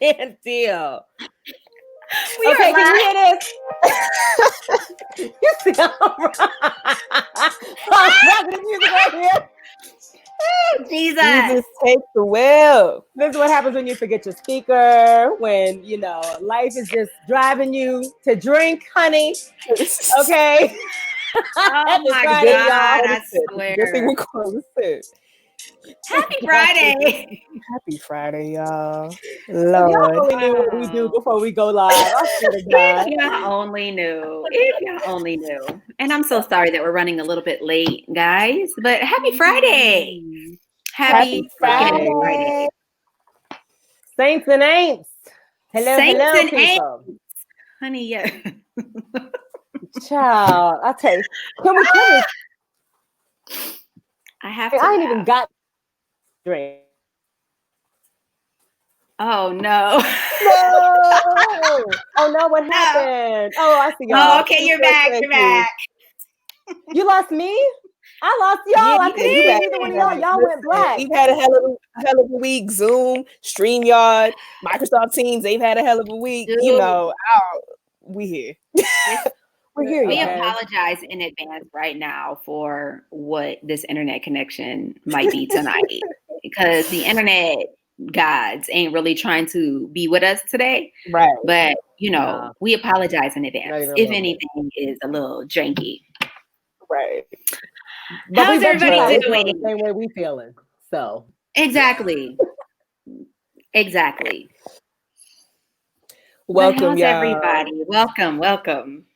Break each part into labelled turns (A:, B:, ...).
A: can't deal.
B: We
A: okay,
B: are
A: can you hear this? You see, I'm the music right here.
B: Jesus.
C: take the wheel.
A: This is what happens when you forget your speaker, when, you know, life is just driving you to drink, honey. Okay.
B: Oh my
A: Friday,
B: God,
A: y'all.
B: I swear.
C: Good thing we call it.
B: Happy Friday.
C: Happy Friday, y'all.
A: If y'all
C: Lord.
A: only knew what we do before we go live. I swear to God.
B: If y'all only knew. If y'all only knew. And I'm so sorry that we're running a little bit late, guys. But happy Friday. Happy Friday.
A: Saints and ain'ts. Hello,
B: Saints
A: hello,
B: and
A: people.
B: Honey, yeah.
A: Child, I tell you, can we?
B: I have to.
A: I ain't even got drink.
B: Oh no.
A: No. Oh no, what happened? Oh, I see y'all.
B: Oh, okay, you're back. You're back.
A: You lost me? I lost y'all. I couldn't hear either one of y'all. Y'all went black.
C: We've had a hell of a week. Zoom, StreamYard, Microsoft Teams, they've had a hell of a week.
B: Dude.
C: You know, we here. We're here.
B: We
C: y'all.
B: apologize in advance right now for what this internet connection might be tonight because the internet gods ain't really trying to be with us today.
C: Right.
B: But, you know, we apologize in advance if anything is a little janky.
C: Right.
A: But
B: how's everybody doing?
A: The same way we feeling. So.
B: Exactly.
C: Welcome, y'all.
B: Everybody. Welcome.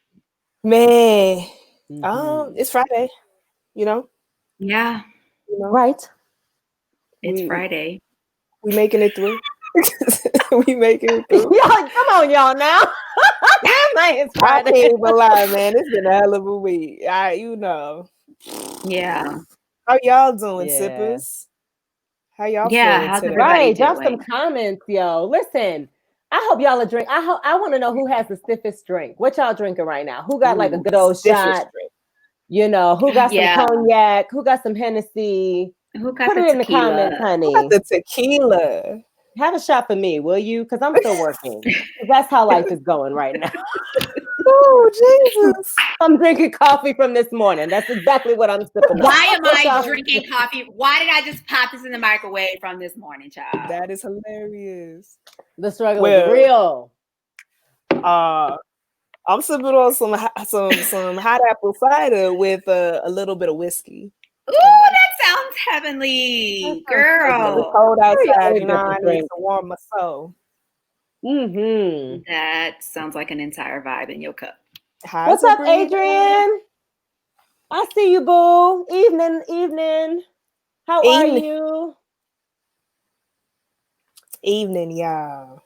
C: Man, it's Friday, you know?
B: Yeah.
C: You know?
A: Right.
B: It's Friday.
C: We making it through. We making it through.
A: Y'all, come on, y'all now. It's Friday.
C: I can't even lie, man. It's been a hell of a week. You know.
B: Yeah.
C: How y'all doing, sippers? How y'all feeling
B: how's
C: today?
A: Right. Drop some comments, yo. Listen, I hope y'all are drinking. I want to know who has the stiffest drink. What y'all drinking right now? Who got like a good old shot? Drink. You know, who got some cognac? Who got some Hennessy?
B: Who got
A: Put it in the comments, honey.
C: Who got the tequila?
A: Have a shot for me, will you? Because I'm still working. That's how life is going right now.
C: Oh, Jesus.
A: I'm drinking coffee from this morning. That's exactly what I'm sipping on.
B: Why am I drinking coffee? Why did I just pop this in the microwave from this morning, child?
C: That is hilarious.
A: The struggle is real.
C: I'm sipping on some hot apple cider with a little bit of whiskey.
B: Ooh, that sounds heavenly, girl.
C: It's cold outside, you know. I need to warm my soul.
B: That sounds like an entire vibe in your cup.
A: What's up, Adrian? I see you, boo. Evening. How are you?
C: Evening, y'all.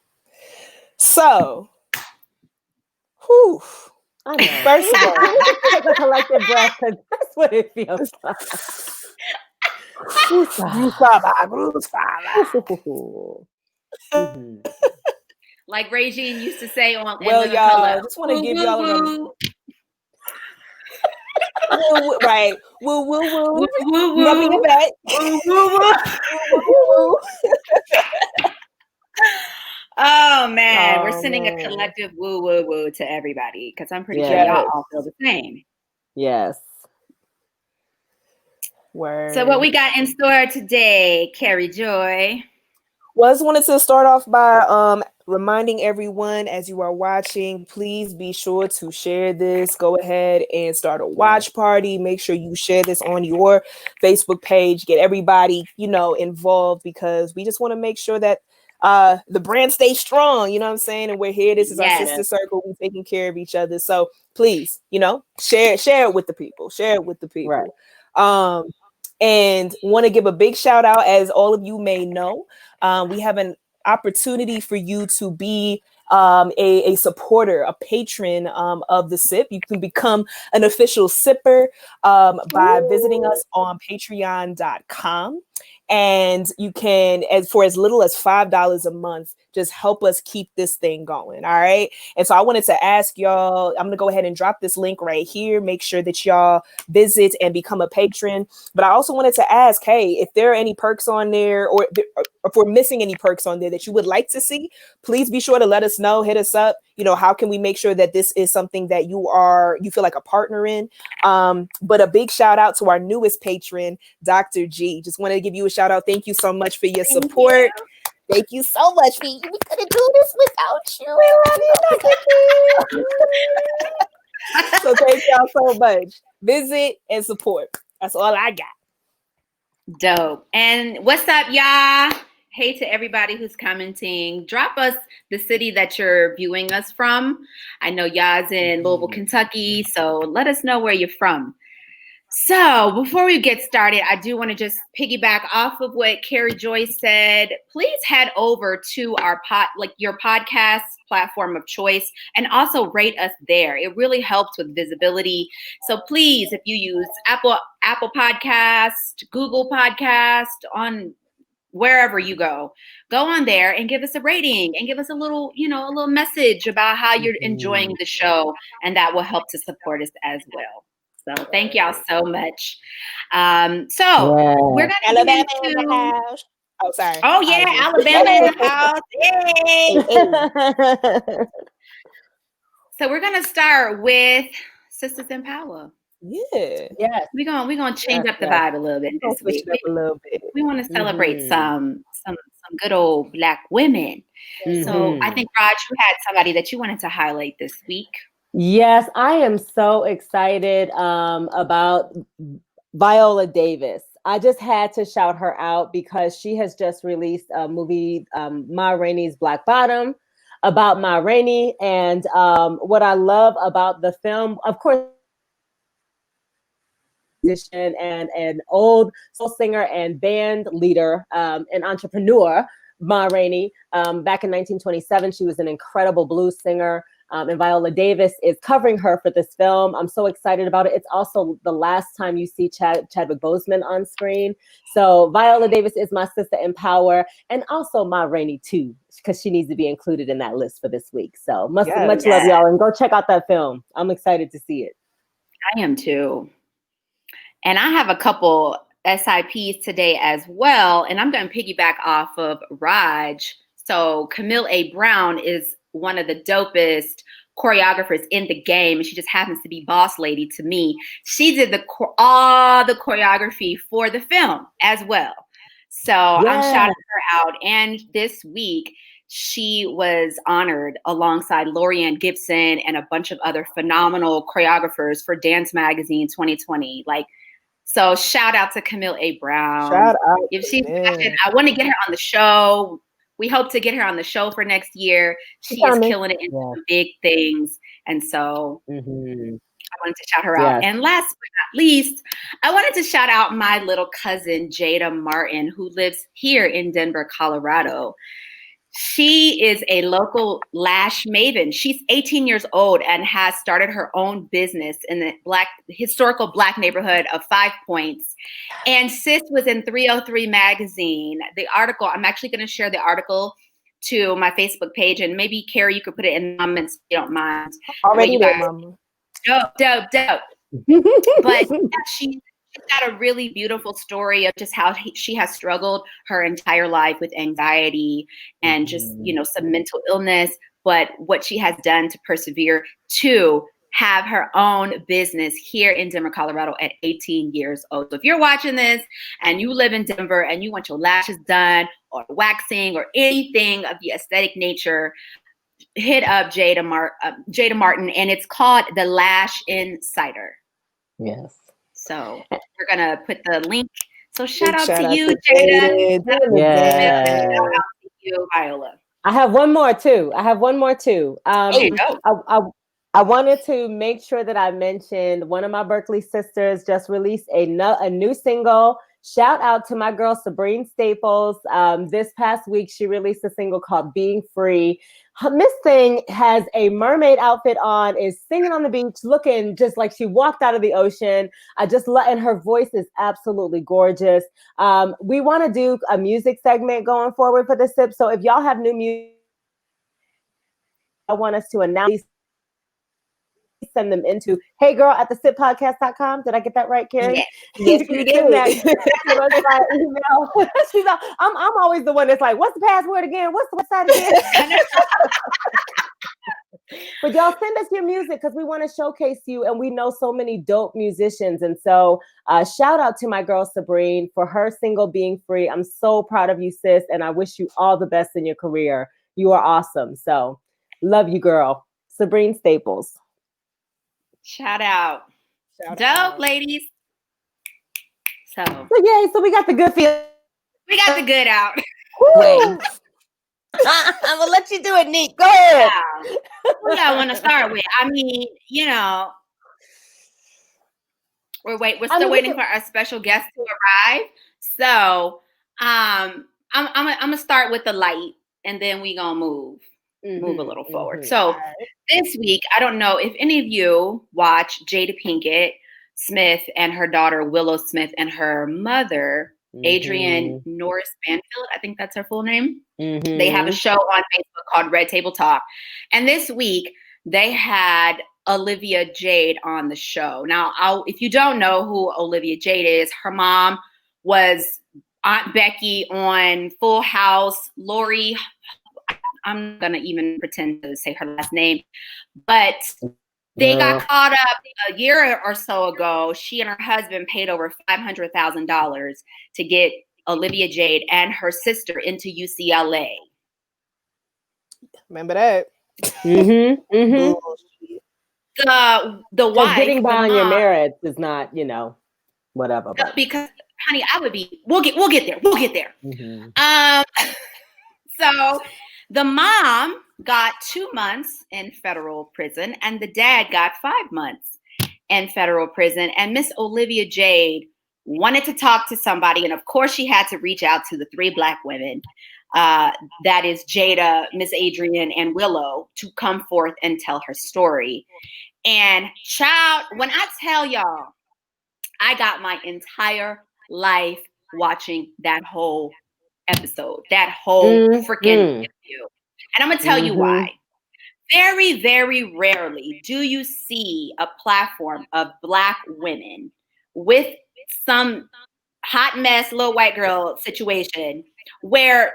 C: So, whew.
A: I know. First of all, take a collective breath because that's what it feels like.
B: Like Regine used to say on
C: well, y'all, I just want to give y'all a right. Woo woo woo. Rubbing your back. Woo woo woo.
B: Oh man, we're sending a collective woo woo woo to everybody because I'm pretty sure y'all all feel the same.
A: Yes.
C: Word.
B: So what we got in store today, Carrie Joy?
C: Well, I just wanted to start off by reminding everyone as you are watching, please be sure to share this. Go ahead and start a watch party. Make sure you share this on your Facebook page. Get everybody, involved because we just want to make sure that the brand stays strong. You know what I'm saying? And we're here. This is our sister circle. We're taking care of each other. So please, share it with the people. Share it with the people. Right. And want to give a big shout out, as all of you may know, we have an opportunity for you to be a supporter, a patron of the SIP. You can become an official sipper by visiting us on patreon.com. And you can, for as little as $5 a month, just help us keep this thing going. All right. And so I wanted to ask y'all, I'm going to go ahead and drop this link right here. Make sure that y'all visit and become a patron. But I also wanted to ask, hey, if there are any perks on there, or if we're missing any perks on there that you would like to see, please be sure to let us know. Hit us up. How can we make sure that this is something that you feel like a partner in? But a big shout out to our newest patron, Dr. G. Just wanted to give you a shout out. Thank you so much for your support. Thank you so much. We couldn't do this without you. So thank y'all so much. Visit and support. That's all I got.
B: Dope. And what's up, y'all? Hey to everybody who's commenting. Drop us the city that you're viewing us from. I know y'all's in Louisville, Kentucky, so let us know where you're from. So before we get started, I do want to just piggyback off of what Carrie Joyce said. Please head over to our your podcast platform of choice and also rate us there. It really helps with visibility. So please, if you use Apple Podcast, Google Podcast, on wherever you go on there and give us a rating and give us a little message about how you're enjoying the show, and that will help to support us as well. So thank y'all so much. We're gonna
C: Alabama in the house. Oh, sorry.
B: Oh yeah, Alabama in the house. Yay! So we're gonna start with Sisters in Power.
C: Yeah.
A: Yes.
B: We're gonna change up the vibe a little bit this week. We want to celebrate some good old Black women. So I think, Raj, you had somebody that you wanted to highlight this week.
A: Yes, I am so excited about Viola Davis. I just had to shout her out because she has just released a movie, Ma Rainey's Black Bottom, about Ma Rainey. And what I love about the film, of course, musician and an old soul singer and band leader, and entrepreneur, Ma Rainey. Back in 1927, she was an incredible blues singer. And Viola Davis is covering her for this film. I'm so excited about it. It's also the last time you see Chadwick Boseman on screen. So Viola Davis is my sister in power, and also Ma Rainey too, because she needs to be included in that list for this week. So much love, y'all, and go check out that film. I'm excited to see it.
B: I am too. And I have a couple SIPs today as well, and I'm going to piggyback off of Raj. So Camille A. Brown is one of the dopest choreographers in the game, and she just happens to be boss lady to me. She did all the choreography for the film as well. So I'm shouting her out. And this week, she was honored alongside Lorianne Gibson and a bunch of other phenomenal choreographers for Dance Magazine 2020. So shout out to Camille A. Brown.
C: Shout out.
B: If she's watching, I want to get her on the show. We hope to get her on the show for next year. She is killing it in some big things. And so I wanted to shout her out. And last but not least, I wanted to shout out my little cousin, Jada Martin, who lives here in Denver, Colorado. She is a local lash maven. She's 18 years old and has started her own business in the historical Black neighborhood of 5 Points. And sis was in 303 magazine. The article, I'm actually going to share the article to my Facebook page, and maybe Carrie, you could put it in the comments if you don't mind.
C: Already there, Mama.
B: Dope. But she's got a really beautiful story of just how she has struggled her entire life with anxiety and just, some mental illness, but what she has done to persevere to have her own business here in Denver, Colorado at 18 years old. So if you're watching this and you live in Denver and you want your lashes done or waxing or anything of the aesthetic nature, hit up Jada Martin, and it's called The Lash Insider.
A: Yes.
B: So we're going to put the link. So shout out to you, Jada. Shout out to you, Viola.
A: I have one more too. I wanted to make sure that I mentioned one of my Berkeley sisters just released a new single. shout out to my girl, Sabrine Staples. This past week, she released a single called Being Free. Miss Thing has a mermaid outfit on, is singing on the beach, looking just like she walked out of the ocean. And her voice is absolutely gorgeous. We want to do a music segment going forward for the SIP. So if y'all have new music, I want us to announce, send them into heygirl@thesippodcast.com. Did I get that right, Karen?
C: Yes, you did.
A: I'm always the one that's like, what's the password again? What's the website again? But y'all send us your music because we want to showcase you, and we know so many dope musicians. And so shout out to my girl Sabrine for her single Being Free. I'm so proud of you, sis, and I wish you all the best in your career. You are awesome. So love you, girl. Sabrine Staples.
B: Shout out. Dope, ladies. So
A: yay, so we got the good feel.
B: We got the good out.
A: Wait. I'm gonna let you do it, Nick. Go ahead.
B: What do I want to start with? I mean, we're still waiting for our special guest to arrive. So I'm gonna start with the light, and then we gonna move a little forward. So this week, I don't know if any of you watch Jada Pinkett Smith and her daughter Willow Smith and her mother Adrienne Norris Banfield. I think that's her full name. They have a show on Facebook called Red Table Talk. And this week they had Olivia Jade on the show. Now, if you don't know who Olivia Jade is, her mom was Aunt Becky on Full House. Lori, I'm going to even pretend to say her last name, but they got caught up a year or so ago. She and her husband paid over $500,000 to get Olivia Jade and her sister into UCLA.
C: Remember that?
B: The wife
A: getting by on your merits is not, whatever. But.
B: Because, honey, we'll get there. So the mom got 2 months in federal prison, and the dad got 5 months in federal prison. And Miss Olivia Jade wanted to talk to somebody, and of course she had to reach out to the 3 Black women, that is Jada, Miss Adrienne, and Willow, to come forth and tell her story. And child, when I tell y'all, I got my entire life watching that whole episode, that whole freaking interview. And I'm going to tell you why. Very, very rarely do you see a platform of Black women with some hot mess, little white girl situation where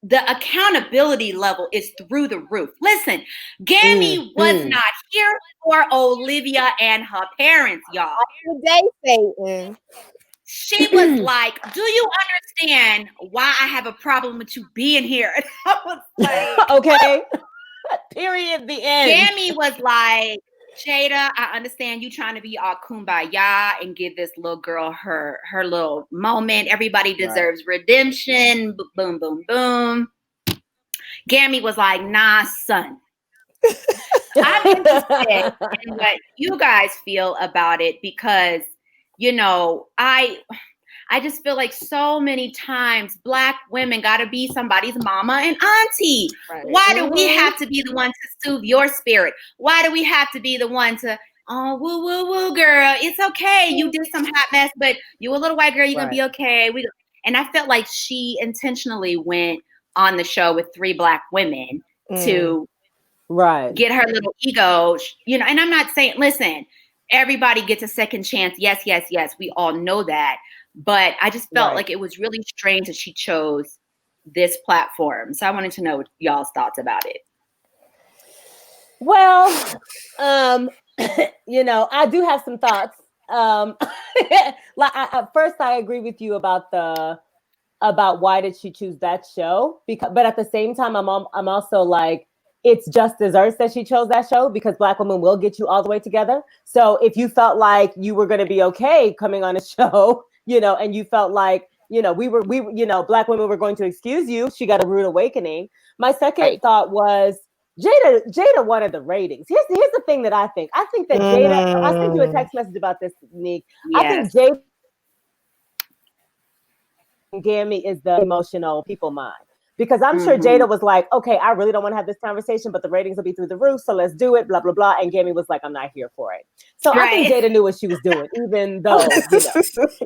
B: the accountability level is through the roof. Listen, Gammy was not here for Olivia and her parents, y'all. She was like, do you understand why I have a problem with you being here? And I was like,
A: okay. Period. The end.
B: Gammy was like, Jada, I understand you trying to be all kumbaya and give this little girl her little moment. Everybody deserves redemption. Boom, boom, boom. Gammy was like, nah, son. I'm interested in what you guys feel about it because, I just feel like so many times Black women got to be somebody's mama and auntie. Right. Why do we have to be the one to soothe your spirit? Why do we have to be the one to, oh, woo, woo, woo, girl. It's okay. You did some hot mess, but you a little white girl. You're going to be okay. And I felt like she intentionally went on the show with 3 Black women to get her little ego, and I'm not saying, listen, everybody gets a second chance. Yes, yes, yes. We all know that. But I just felt like it was really strange that she chose this platform. So I wanted to know y'all's thoughts about it.
A: Well, I do have some thoughts. First, I agree with you about why did she choose that show? But at the same time, I'm also like, it's just deserves that she chose that show because Black women will get you all the way together. So if you felt like you were going to be okay coming on a show, and you felt like, we were, Black women were going to excuse you, she got a rude awakening. My second thought was Jada wanted the ratings. Here's the thing that I think. I think that Jada, I sent you a text message about this, Nick. Yes. I think Jada Gammy is the emotional people mind. Because I'm sure Jada was like, okay, I really don't want to have this conversation, but the ratings will be through the roof, so let's do it, blah, blah, blah. And Gammy was like, I'm not here for it. So I think Jada knew what she was doing, even though,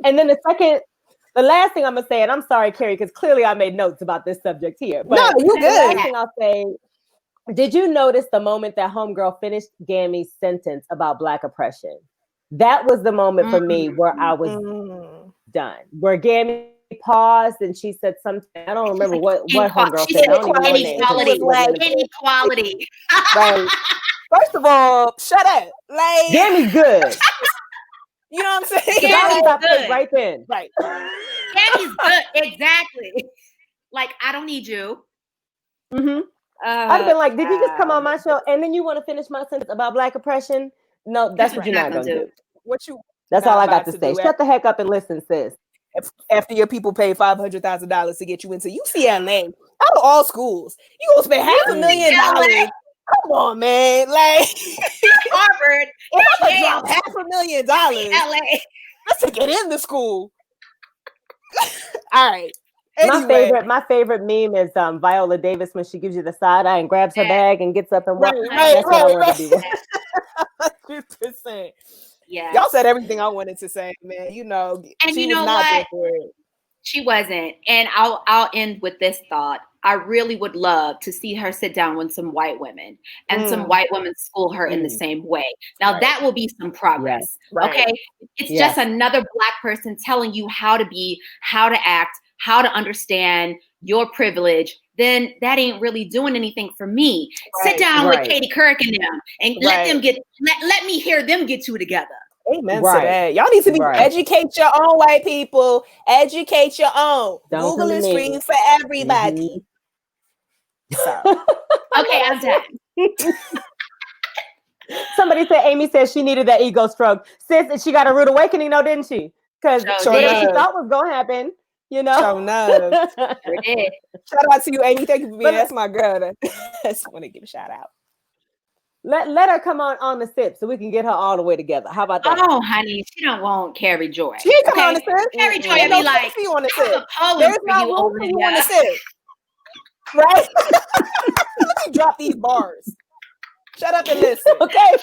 A: And then the last thing I'm going to say, and I'm sorry, Carrie, because clearly I made notes about this subject here. But
C: no, you good.
A: The last thing I'll say, did you notice the moment that homegirl finished Gammy's sentence about Black oppression? That was the moment for me where I was done, where Gammy paused and she said something. I don't remember what homegirl said.
B: Inequality.
C: Right. First of all, shut up. Like,
A: Gammy's good.
C: You know what I'm saying?
A: Gammy's good right then.
C: Right.
B: Gammy's good. Exactly. Like, I don't need you.
A: I'd have been like, did you just come on my show and then you want to finish my sentence about Black oppression? No, that's what you're not gonna do. That's all I got to say. Shut the heck up and listen, sis.
C: After your people pay $500,000 to get you into UCLA, out of all schools, you gonna spend $500,000. Come on, man. Like
B: Harvard.
C: If I could drop $500,000
B: LA.
C: just to get into school. All right. Anyway.
A: My favorite meme is Viola Davis when she gives you the side eye and grabs her bag and gets up and walks.
C: Right. 100%.
B: Yeah.
C: Y'all said everything I wanted to say, man. You know,
B: and she was not there for it. She wasn't. And I'll end with this thought. I really would love to see her sit down with some white women and some white women school her in the same way. Now that will be some progress. Yes. Okay. It's just another Black person telling you how to be, how to act, how to understand your privilege. Then that ain't really doing anything for me. Sit down with Katie Couric and them and let me hear them get you together.
C: Amen to that. Y'all need to be educate your own, white people. Educate your own. Google is free for everybody. So.
B: Okay, I'm done.
A: Somebody said Amy said she needed that ego stroke. Sis, she got a rude awakening, though, didn't she? Because whatever she thought was gonna happen, you know.
C: Shout out to you, Amy. Thank you for being. That's my girl. I just want to give a shout out.
A: Let her come on the sip so we can get her all the way together. How about that?
B: Oh, honey, she don't want Carrie Joy.
C: She come on the sip.
B: Carrie Joy be like,
C: there's no room for you on the sip. Right? Let me drop these bars. Shut up and listen.
A: Okay.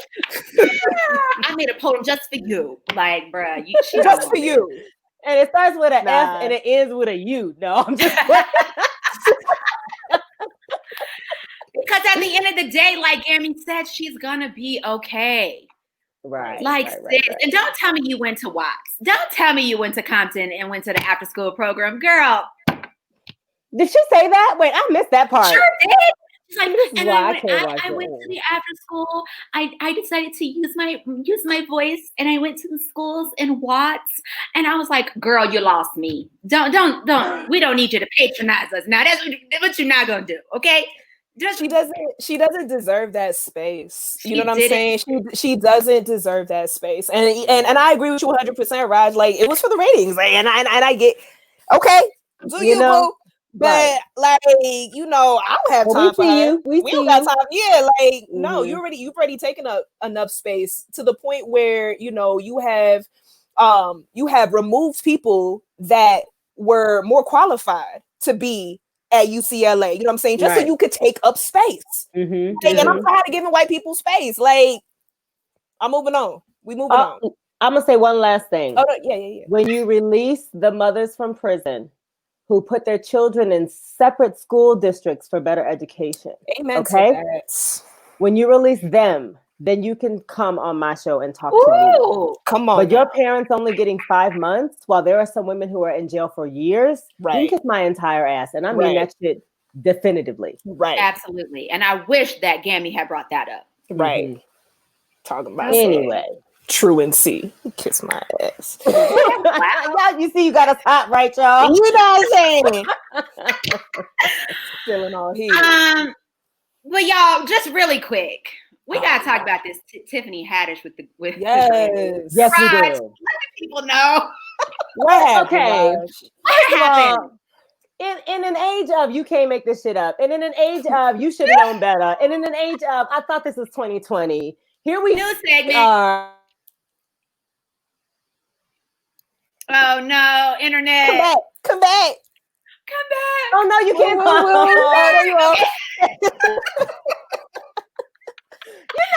B: I made a poem just for you. Like, bruh,
C: just for you.
A: And it starts with an F and it ends with a U. No, I'm just
B: because at the end of the day, like Gammy said, she's gonna be okay.
A: Right.
B: Like, and don't tell me you went to Watts. Don't tell me you went to Compton and went to the after school program. Girl.
A: Did she say that? Wait, I missed that part.
B: Sure did. She's like, and I went to the after school. I decided to use my voice, and I went to the schools in Watts. And I was like, girl, you lost me. Don't. We don't need you to patronize us now. That's what you're not gonna do, okay?
C: She doesn't deserve that space. You know what I'm saying? She doesn't deserve that space. And I agree with you 100%, Raj. Like, it was for the ratings. Like, and I get okay. Do you know? Boo? But like, you know, I don't have time for you. We don't got time. Yeah, like no, you've already taken up enough space to the point where you know you have removed people that were more qualified to be at UCLA. You know what I'm saying? Just so you could take up space. And I'm tired of giving white people space. Like, I'm moving on. We moving on.
A: I'm gonna say one last thing.
C: Oh no, yeah. When
A: you release the mothers from prison who put their children in separate school districts for better education.
C: Amen. Okay. To that.
A: When you release them, then you can come on my show and talk to me.
C: Come on.
A: But your parents only getting 5 months while there are some women who are in jail for years. Right. You kiss my entire ass. And I mean that shit definitively.
C: Right.
B: Absolutely. And I wish that Gammy had brought that up.
C: Right. Talking about
A: anyway.
C: Truancy. Kiss my ass.
A: Wow. You see, you got us hot, right, y'all?
C: You know what I'm saying? Feeling all heat.
B: But y'all, just really quick, we gotta talk about this Tiffany Haddish with
C: yes,
A: we do.
B: Let the people know.
C: What
A: happened?
B: What happened?
A: In an age of you can't make this shit up, and in an age of you should have known better, and in an age of I thought this was 2020. Here we
B: new segment. Oh no, internet.
C: Come back.
B: Come back.
A: Oh no, you can't. You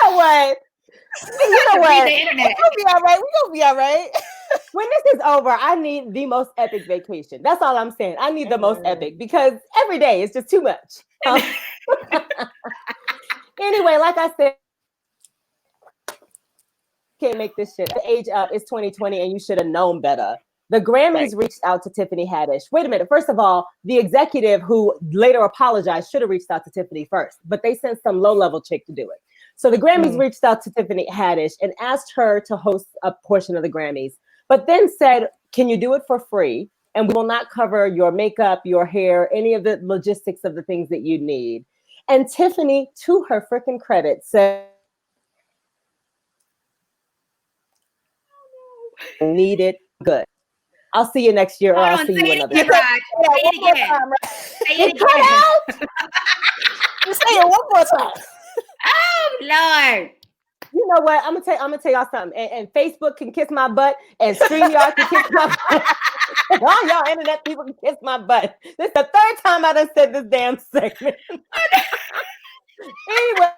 A: know what? You know what?
B: The internet.
C: We're gonna be all right. We're gonna be all right.
A: When this is over, I need the most epic vacation. That's all I'm saying. I need the most epic because every day is just too much. Anyway, like I said, can't make this shit. The age up is 2020, and you should have known better. The Grammys reached out to Tiffany Haddish. Wait a minute. First of all, the executive who later apologized should have reached out to Tiffany first, but they sent some low-level chick to do it. So the Grammys reached out to Tiffany Haddish and asked her to host a portion of the Grammys, but then said, can you do it for free? And we will not cover your makeup, your hair, any of the logistics of the things that you need. And Tiffany, to her freaking credit, said, need it good. I'll see you next year, or I'll see you another time.
B: Say it again. Say it again.
C: Just say it one more time.
B: Oh Lord.
A: You know what? I'm gonna tell y'all something. And Facebook can kiss my butt, and StreamYard can kiss my butt. All y'all internet people can kiss my butt. This is the third time I done said this damn segment. Anyway,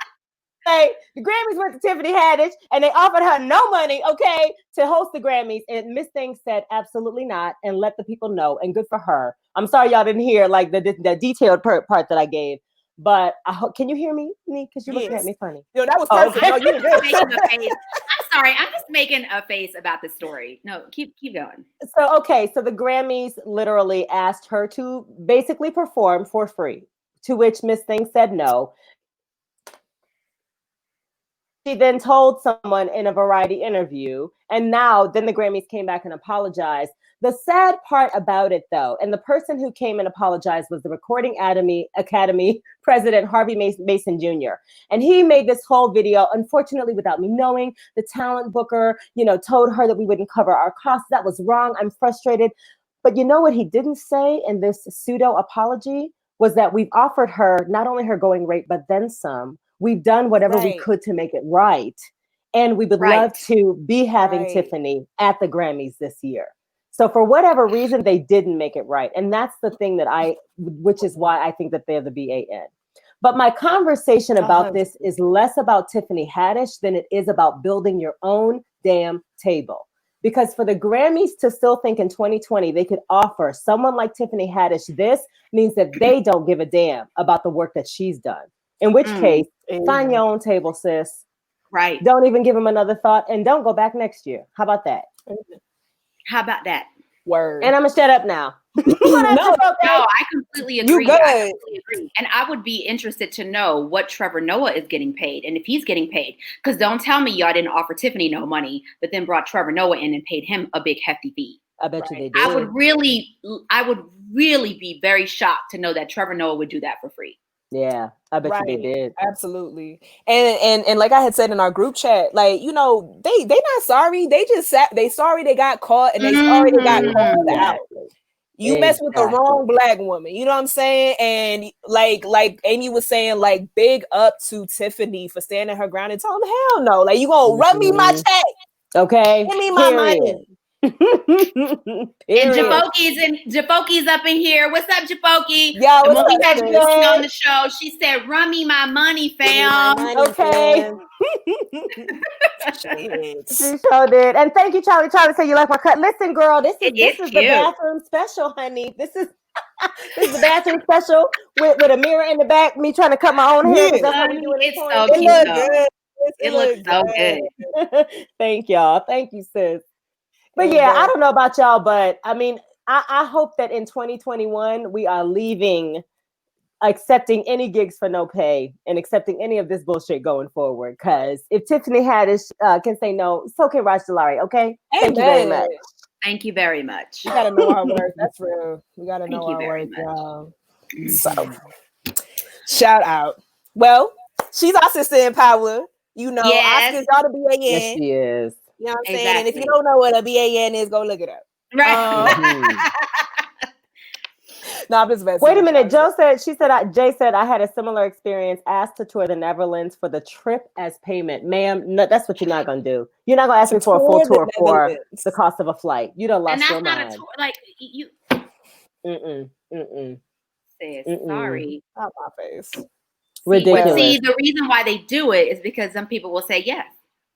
A: the Grammys went to Tiffany Haddish, and they offered her no money, okay, to host the Grammys. And Miss Thing said absolutely not, and let the people know. And good for her. I'm sorry y'all didn't hear like the detailed part that I gave. But I hope, can you hear me? Because you're looking at me funny.
C: Yo, that was perfect.
A: Okay.
C: No, you did good.
B: I'm sorry. I'm just making a face about the story. No, keep going.
A: So the Grammys literally asked her to basically perform for free, to which Miss Thing said no. She then told someone in a Variety interview, and then the Grammys came back and apologized. The sad part about it, though, and the person who came and apologized was the Recording Academy president, Harvey Mason Jr. And he made this whole video, unfortunately, without me knowing. The talent booker, told her that we wouldn't cover our costs. That was wrong. I'm frustrated. But you know what he didn't say in this pseudo apology was that we've offered her not only her going rate, but then some. We've done whatever we could to make it right. And we would love to be having Tiffany at the Grammys this year. So for whatever reason, they didn't make it right. And that's the thing which is why I think that they're the BAN. But my conversation about this is less about Tiffany Haddish than it is about building your own damn table. Because for the Grammys to still think in 2020, they could offer someone like Tiffany Haddish, this means that they don't give a damn about the work that she's done. In which case, find your own table, sis.
B: Right.
A: Don't even give them another thought, and don't go back next year. How about that?
B: How about that?
C: Word.
A: And I'm gonna shut up now.
B: No, I completely agree.
C: You good.
B: I completely agree. And I would be interested to know what Trevor Noah is getting paid and if he's getting paid. Because don't tell me y'all didn't offer Tiffany no money, but then brought Trevor Noah in and paid him a big hefty fee.
A: I bet you they did.
B: I would really be very shocked to know that Trevor Noah would do that for free.
A: Yeah, I bet you they did.
C: Absolutely. And like I had said in our group chat, like, they not sorry. They just they sorry they got caught and they sorry they got called out. You mess with the wrong Black woman. You know what I'm saying? And like Amy was saying, like, big up to Tiffany for standing her ground and telling them, hell no. Like, you gonna run me my check.
A: Okay.
C: Give me my money.
B: And Japoki's up in here. What's up, Japoki?
C: Yeah,
B: when we had Japoki on the show, she said, "Run me my money, fam."
A: Okay. She sure did. And thank you, Charlie. Charlie said you like my cut. Listen, girl, this is the bathroom special, honey. This is the bathroom special with a mirror in the back. Me trying to cut my own hair. That's what we do.
B: It's so cute. It looks so good.
A: Thank y'all. Thank you, sis. But yeah, I don't know about y'all, but I mean, I hope that in 2021 we are leaving accepting any gigs for no pay and accepting any of this bullshit going forward. Because if Tiffany Haddish can say no, so can Raj Dalari. Okay, thank you very much.
B: Thank you very much.
C: We gotta know our words. That's real. We gotta know our words, y'all. So, shout out. Well, she's our sister in power. Oscar's y'all to BAN.
A: Yes, she is.
C: You know what I'm saying? And if you don't know what a BAN is, go look it up.
B: Right.
C: No, I'm just messing.
A: Wait a minute. Jay said I had a similar experience. Asked to tour the Netherlands for the trip as payment. Ma'am, no, that's what you're not going to do. You're not going to ask me for a full tour for the cost of a flight. You don't lost your mind.
B: And that's not a tour. Like, you... Sis, sorry.
C: Out my face.
A: Ridiculous.
B: See, the reason why they do it is because some people will say yes.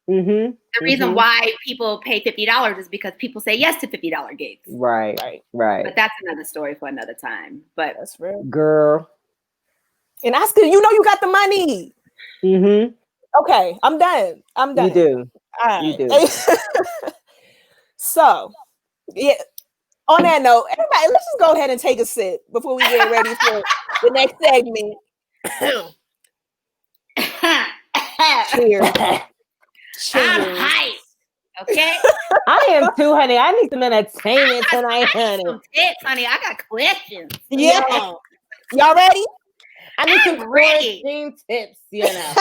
B: The reason why people pay $50 is because people say yes to $50 gigs.
A: Right.
B: But that's another story for another time. But
C: that's real,
A: girl.
C: And Oscar, you got the money. Okay, I'm done.
A: You do.
C: All right.
A: You do.
C: So, yeah. On that note, everybody, let's just go ahead and take a sip before we get ready for the next segment. Cheers.
B: I'm hyped. Okay.
A: I am too, honey. I need some entertainment tonight, honey.
B: Some tips, honey. I got questions.
C: Yeah. Y'all ready?
A: I need some quarantine tips, you know.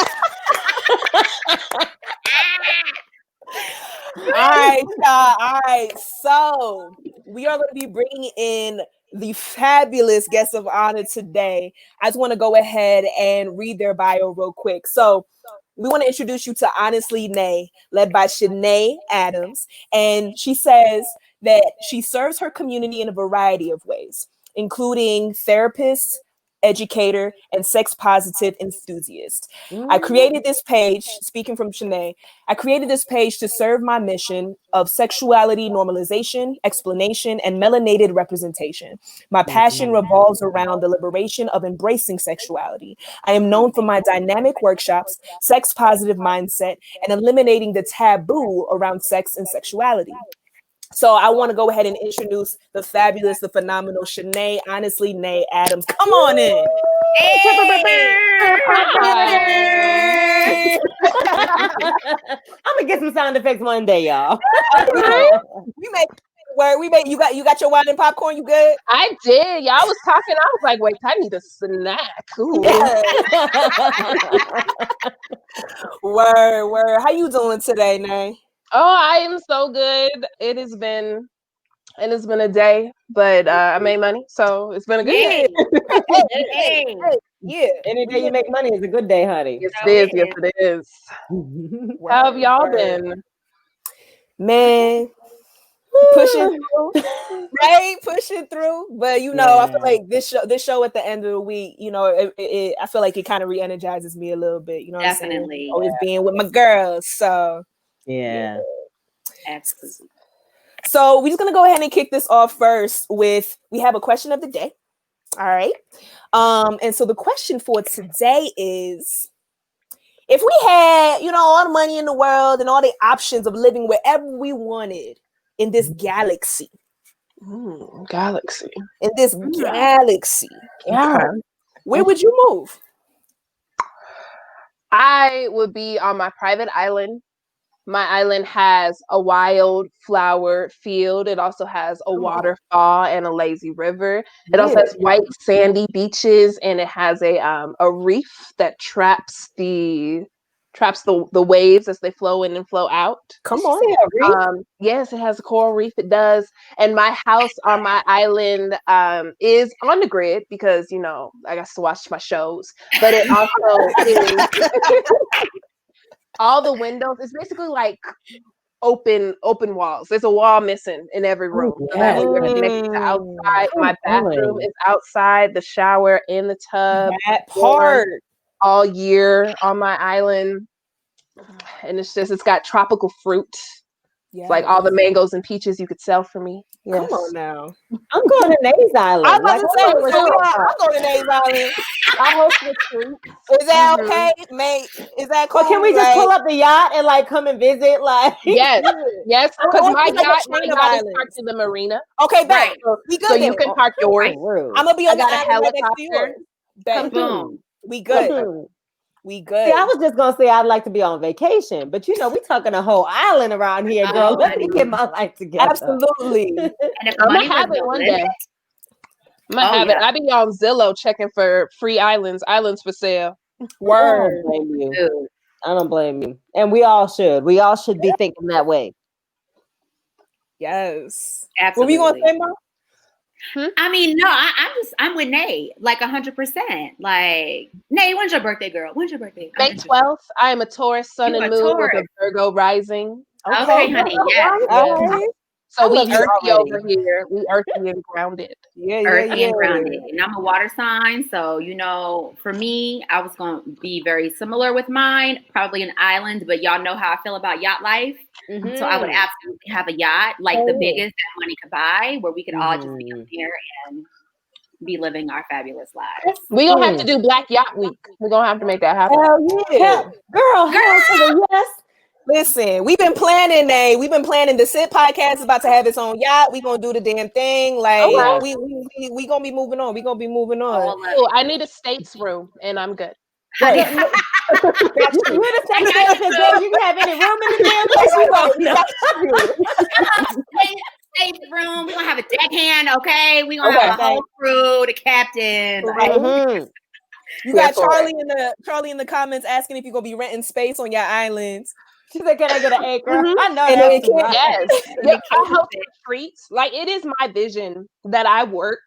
C: All right, y'all. All right. So we are going to be bringing in the fabulous guest of honor today. I just want to go ahead and read their bio real quick. So we want to introduce you to Honestly Nay, led by Shanae Adams. And she says that she serves her community in a variety of ways, including therapist, educator, and sex positive enthusiast. I created this page, speaking from Shanae, I created this page to serve my mission of sexuality normalization, explanation, and melanated representation. My passion revolves around the liberation of embracing sexuality. I am known for my dynamic workshops, sex positive mindset, and eliminating the taboo around sex and sexuality. So I want to go ahead and introduce the fabulous, the phenomenal Shanae, Honestly Nay Adams. Come on in.
A: I'm gonna get some sound effects one day, y'all.
C: We made you got your wine and popcorn. You good?
D: I did. Y'all was talking. I was like, wait, I need a snack.
C: Word. How you doing today, Nay?
D: Oh, I am so good. It has been a day, but I made money, so it's been a good day.
C: Yeah.
A: Any day you make money is a good day, honey.
D: Yes, it is. How have y'all been?
C: Man, pushing through, right? Pushing through. But I feel like this show at the end of the week, I feel like it kind of re-energizes me a little bit. You know,
B: definitely.
C: What I'm saying? Always being with my girls. So
B: absolutely.
C: So we're just gonna go ahead and kick this off first with we have a question of the day. All right. And so the question for today is, if we had, all the money in the world and all the options of living wherever we wanted in this galaxy.
D: Galaxy.
C: In this galaxy.
D: Yeah.
C: Where would you move?
D: I would be on my private island. My island has a wildflower field. It also has a waterfall and a lazy river. It also has white sandy beaches, and it has a reef that traps the waves as they flow in and flow out.
C: Come on.
D: Yes, it has a coral reef. It does. And my house on my island is on the grid because, I got to watch my shows. But it also is all the windows. It's basically like open walls. There's a wall missing in every room. So that way we're connected to outside. My bathroom is outside, the shower in the tub.
C: That part.
D: All year on my island. And it's got tropical fruit. Yes. Like all the mangoes and peaches you could sell for me. Yes.
C: Come on now.
A: I'm going to Nays Island.
C: I'm about to say, I'm going to Nays Island. I host the treat. Is that okay, mate? Is that cool?
A: Well, can we just pull up the yacht and come and visit?
D: Yes, because my yacht is parked in the marina.
C: Okay, babe.
D: So you can park yours.
C: I'm gonna be on the
D: helicopter.
C: Come through. We good. We good.
A: See, I was just gonna say I'd like to be on vacation, but we talking a whole island around here, girl. Let me get my life together.
C: Absolutely.
B: And if
D: I'm gonna have it one day. I'm gonna have it. I be on Zillow checking for free islands for sale.
C: Word.
A: I don't blame you. I don't blame you. And we all should. We all should be thinking that way.
C: Yes.
B: Absolutely.
C: What were you gonna say, Mom?
B: I mean, no, I'm with Nay, 100%. Nay, when's your birthday, girl? When's your birthday?
D: May 12th. I am a Taurus sun and moon with a Virgo rising.
B: Okay, honey. Yeah.
D: So we earthy over here. We earthy and grounded.
B: Earthy and grounded. And I'm a water sign. So, you know, for me, I was going to be very similar with mine, probably an island, but y'all know how I feel about yacht life. Mm-hmm. So I would absolutely have a yacht, like the biggest that money could buy, where we could all just be up there and be living our fabulous lives.
D: We're going to have to do Black Yacht Week. We're going to have to make that happen.
A: Hell yeah. Hell to the yes.
C: Listen, we've been planning, We've been planning. The Sit podcast is about to have its own yacht. We're gonna do the damn thing. Like we gonna be moving on. We're gonna be moving on.
D: Oh, I need a states room and I'm good.
A: Right. You're the secretary because you can have any room in the damn place.
B: Safe room. We're gonna have a deckhand, okay? We're gonna have a whole crew, the captain.
C: Mm-hmm. You got Charlie in the comments asking if you're gonna be renting space on your islands.
A: She's like, can I get an acre? I know
D: that's right. Yes. I hope retreats. Like, it is my vision that I work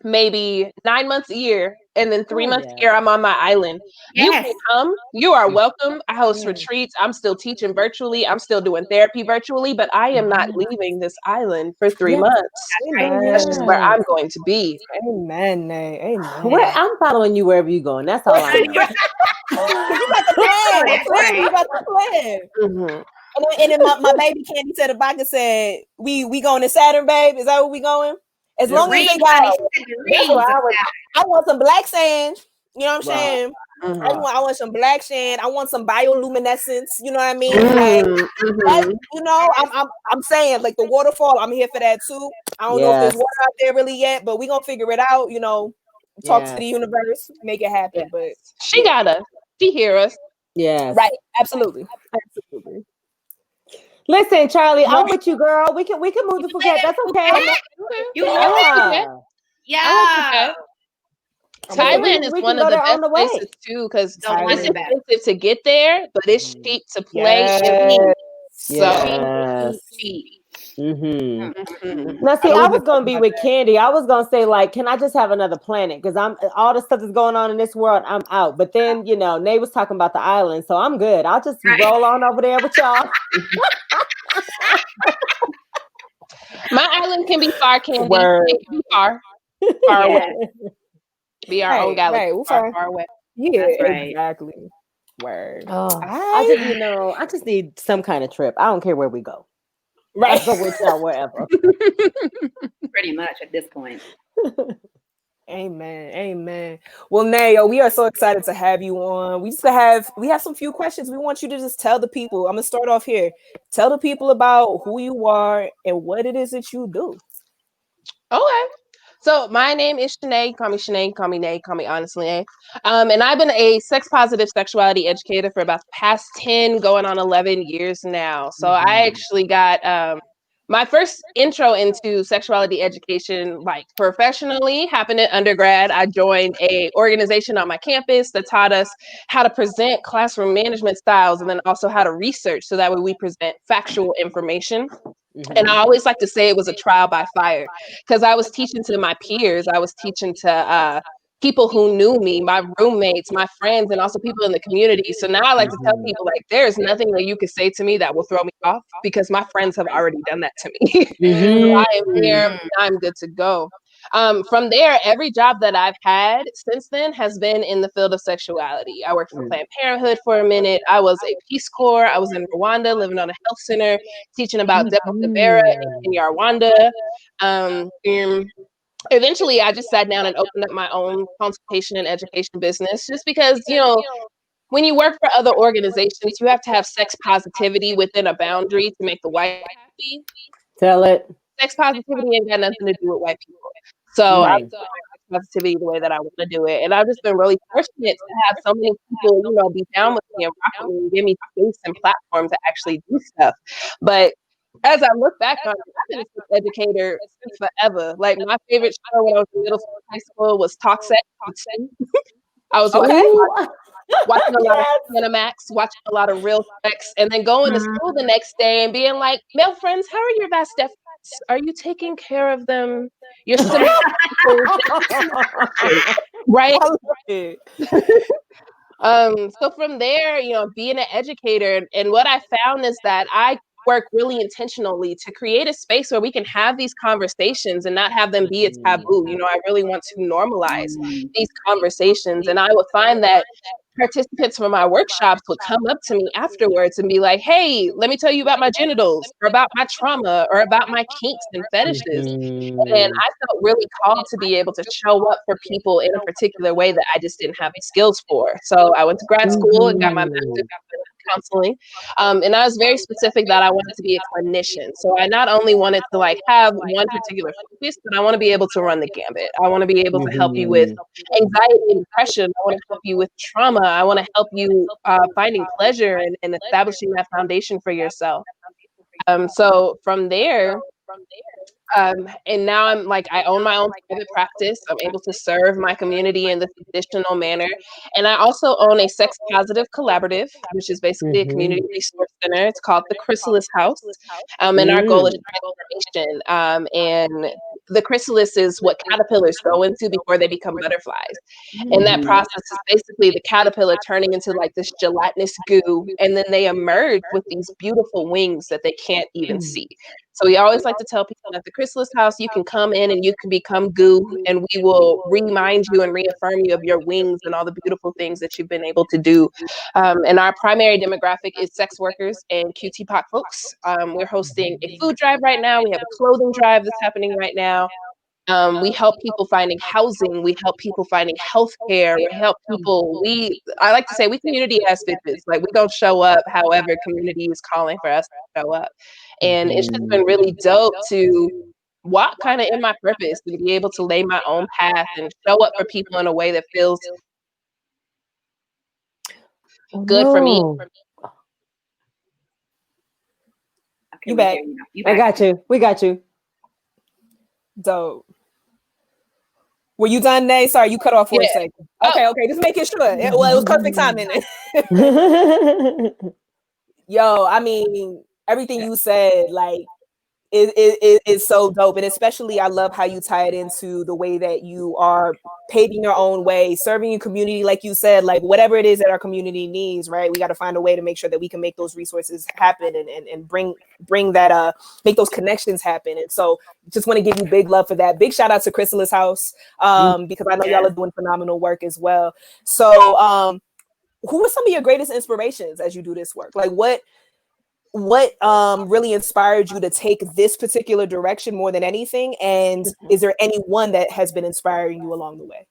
D: maybe 9 months a year, and then 3 months a year I'm on my island. You can come. You are welcome. I host retreats. I'm still teaching virtually. I'm still doing therapy virtually, but I am not leaving this island for 3 months. That's just where I'm going to be.
C: Amen. Amen.
A: I'm following you wherever you're going. That's all I know.
C: You got the plan. You got the plan. Mm-hmm. And then my baby Candy said, Ibaka said, we going to Saturn, babe? Is that where we going? As long as they got, I want some black sand. You know what I'm saying? Mm-hmm. I want some black sand. I want some bioluminescence. You know what I mean? Like, you know, I'm saying, like, the waterfall. I'm here for that too. I don't know if there's water out there really yet, but we gonna figure it out. You know, talk to the universe, make it happen. But
D: she got us. She hear us.
A: Yeah.
C: Right. Absolutely.
A: Listen, Charlie, I'm with you, girl. We can move to Phuket. That's okay.
B: Yeah.
D: Thailand is one of the best places too, because it's expensive to get there, but it's cheap to play.
A: So cheap. Now, see, I was gonna be with Candy. I was gonna say, like, can I just have another planet? Because I'm all the stuff that's going on in this world, I'm out. But then, you know, Nay was talking about the island, so I'm good. I'll just roll on over there with y'all.
D: My island can be far, Candy. It can be far away. Be our own galaxy. Right. Far away.
C: Yeah, exactly. Word.
A: Oh, I just need some kind of trip. I don't care where we go. Right. I'll go with y'all wherever.
B: Pretty much at this point.
C: Amen. Well, Nayo, we are so excited to have you on. We have some few questions. We want you to just tell the people. I'm gonna start off here. Tell the people about who you are and what it is that you do.
D: Okay. So my name is Shanae. Call me Shanae. Call me Nay. Call me honestly. And I've been a sex positive sexuality educator for about the past 10, going on 11 years now. So I actually got my first intro into sexuality education, like professionally, happened in undergrad. I joined a organization on my campus that taught us how to present classroom management styles, and then also how to research, so that way we present factual information. And I always like to say it was a trial by fire, because I was teaching to my peers. I was teaching to people who knew me, my roommates, my friends, and also people in the community. So now I like to tell people, like, there's nothing that you could say to me that will throw me off, because my friends have already done that to me. So I am here. I'm good to go. From there, every job that I've had since then has been in the field of sexuality. I worked for Planned Parenthood for a minute. I was a Peace Corps. I was in Rwanda, living on a health center, teaching about Depo-Provera in Rwanda. Eventually, I just sat down and opened up my own consultation and education business, just because, you know, when you work for other organizations, you have to have sex positivity within a boundary to make the white happy.
A: Tell it.
D: Sex positivity ain't got nothing to do with white people. So I'm doing sex positivity the way that I want to do it. And I've just been really fortunate to have so many people, you know, be down with me and rock with me and give me space and platform to actually do stuff. But as I look back on it, I've been a sex educator forever. Like, my favorite show when I was in middle school and high school was Talk Sex. I was watching a lot of Cinemax, watching a lot of Real Sex, and then going to school the next day and being like, male friends, how are your vas deferens? Are you taking care of them? You're still right? So from there, you know, being an educator, and what I found is that I work really intentionally to create a space where we can have these conversations and not have them be a taboo. You know, I really want to normalize these conversations. And I would find that participants from my workshops would come up to me afterwards and be like, hey, let me tell you about my genitals or about my trauma or about my kinks and fetishes. And I felt really called to be able to show up for people in a particular way that I just didn't have the skills for. So I went to grad school and got my master's in counseling. And I was very specific that I wanted to be a clinician. So I not only wanted to like have one particular focus, but I want to be able to run the gambit. I want to be able to help you with anxiety and depression. I want to help you with trauma. I want to help you finding pleasure and establishing that foundation for yourself. So from there, and now I'm like, I own my own private practice. I'm able to serve my community in this additional manner. And I also own a sex positive collaborative, which is basically a community resource center. It's called the Chrysalis House. And our goal is transformation. And the chrysalis is what caterpillars go into before they become butterflies. And that process is basically the caterpillar turning into like this gelatinous goo. And then they emerge with these beautiful wings that they can't even see. So we always like to tell people at the Chrysalis House, you can come in and you can become goo, and we will remind you and reaffirm you of your wings and all the beautiful things that you've been able to do. And our primary demographic is sex workers and QT POC folks. We're hosting a food drive right now. We have a clothing drive that's happening right now. We help people finding housing. We help people finding healthcare. We help people. I like to say we community ass bitches. Like we don't show up however community is calling for us to show up. And it's just been really dope to walk kind of in my purpose and be able to lay my own path and show up for people in a way that feels good for me.
C: You back.
A: I got you. We got you.
C: Dope. Were you done, Nay? Sorry, you cut off for a second. Okay, just making sure. It was perfect timing. Yo, I mean, everything you said, like, is so dope. And especially, I love how you tie it into the way that you are paving your own way, serving your community, like you said, like whatever it is that our community needs, right? We got to find a way to make sure that we can make those resources happen and bring that, make those connections happen. And so just want to give you big love for that. Big shout out to Chrysalis House, because I know y'all are doing phenomenal work as well. So who are some of your greatest inspirations as you do this work? Like what really inspired you to take this particular direction more than anything? And is there anyone that has been inspiring you along the way?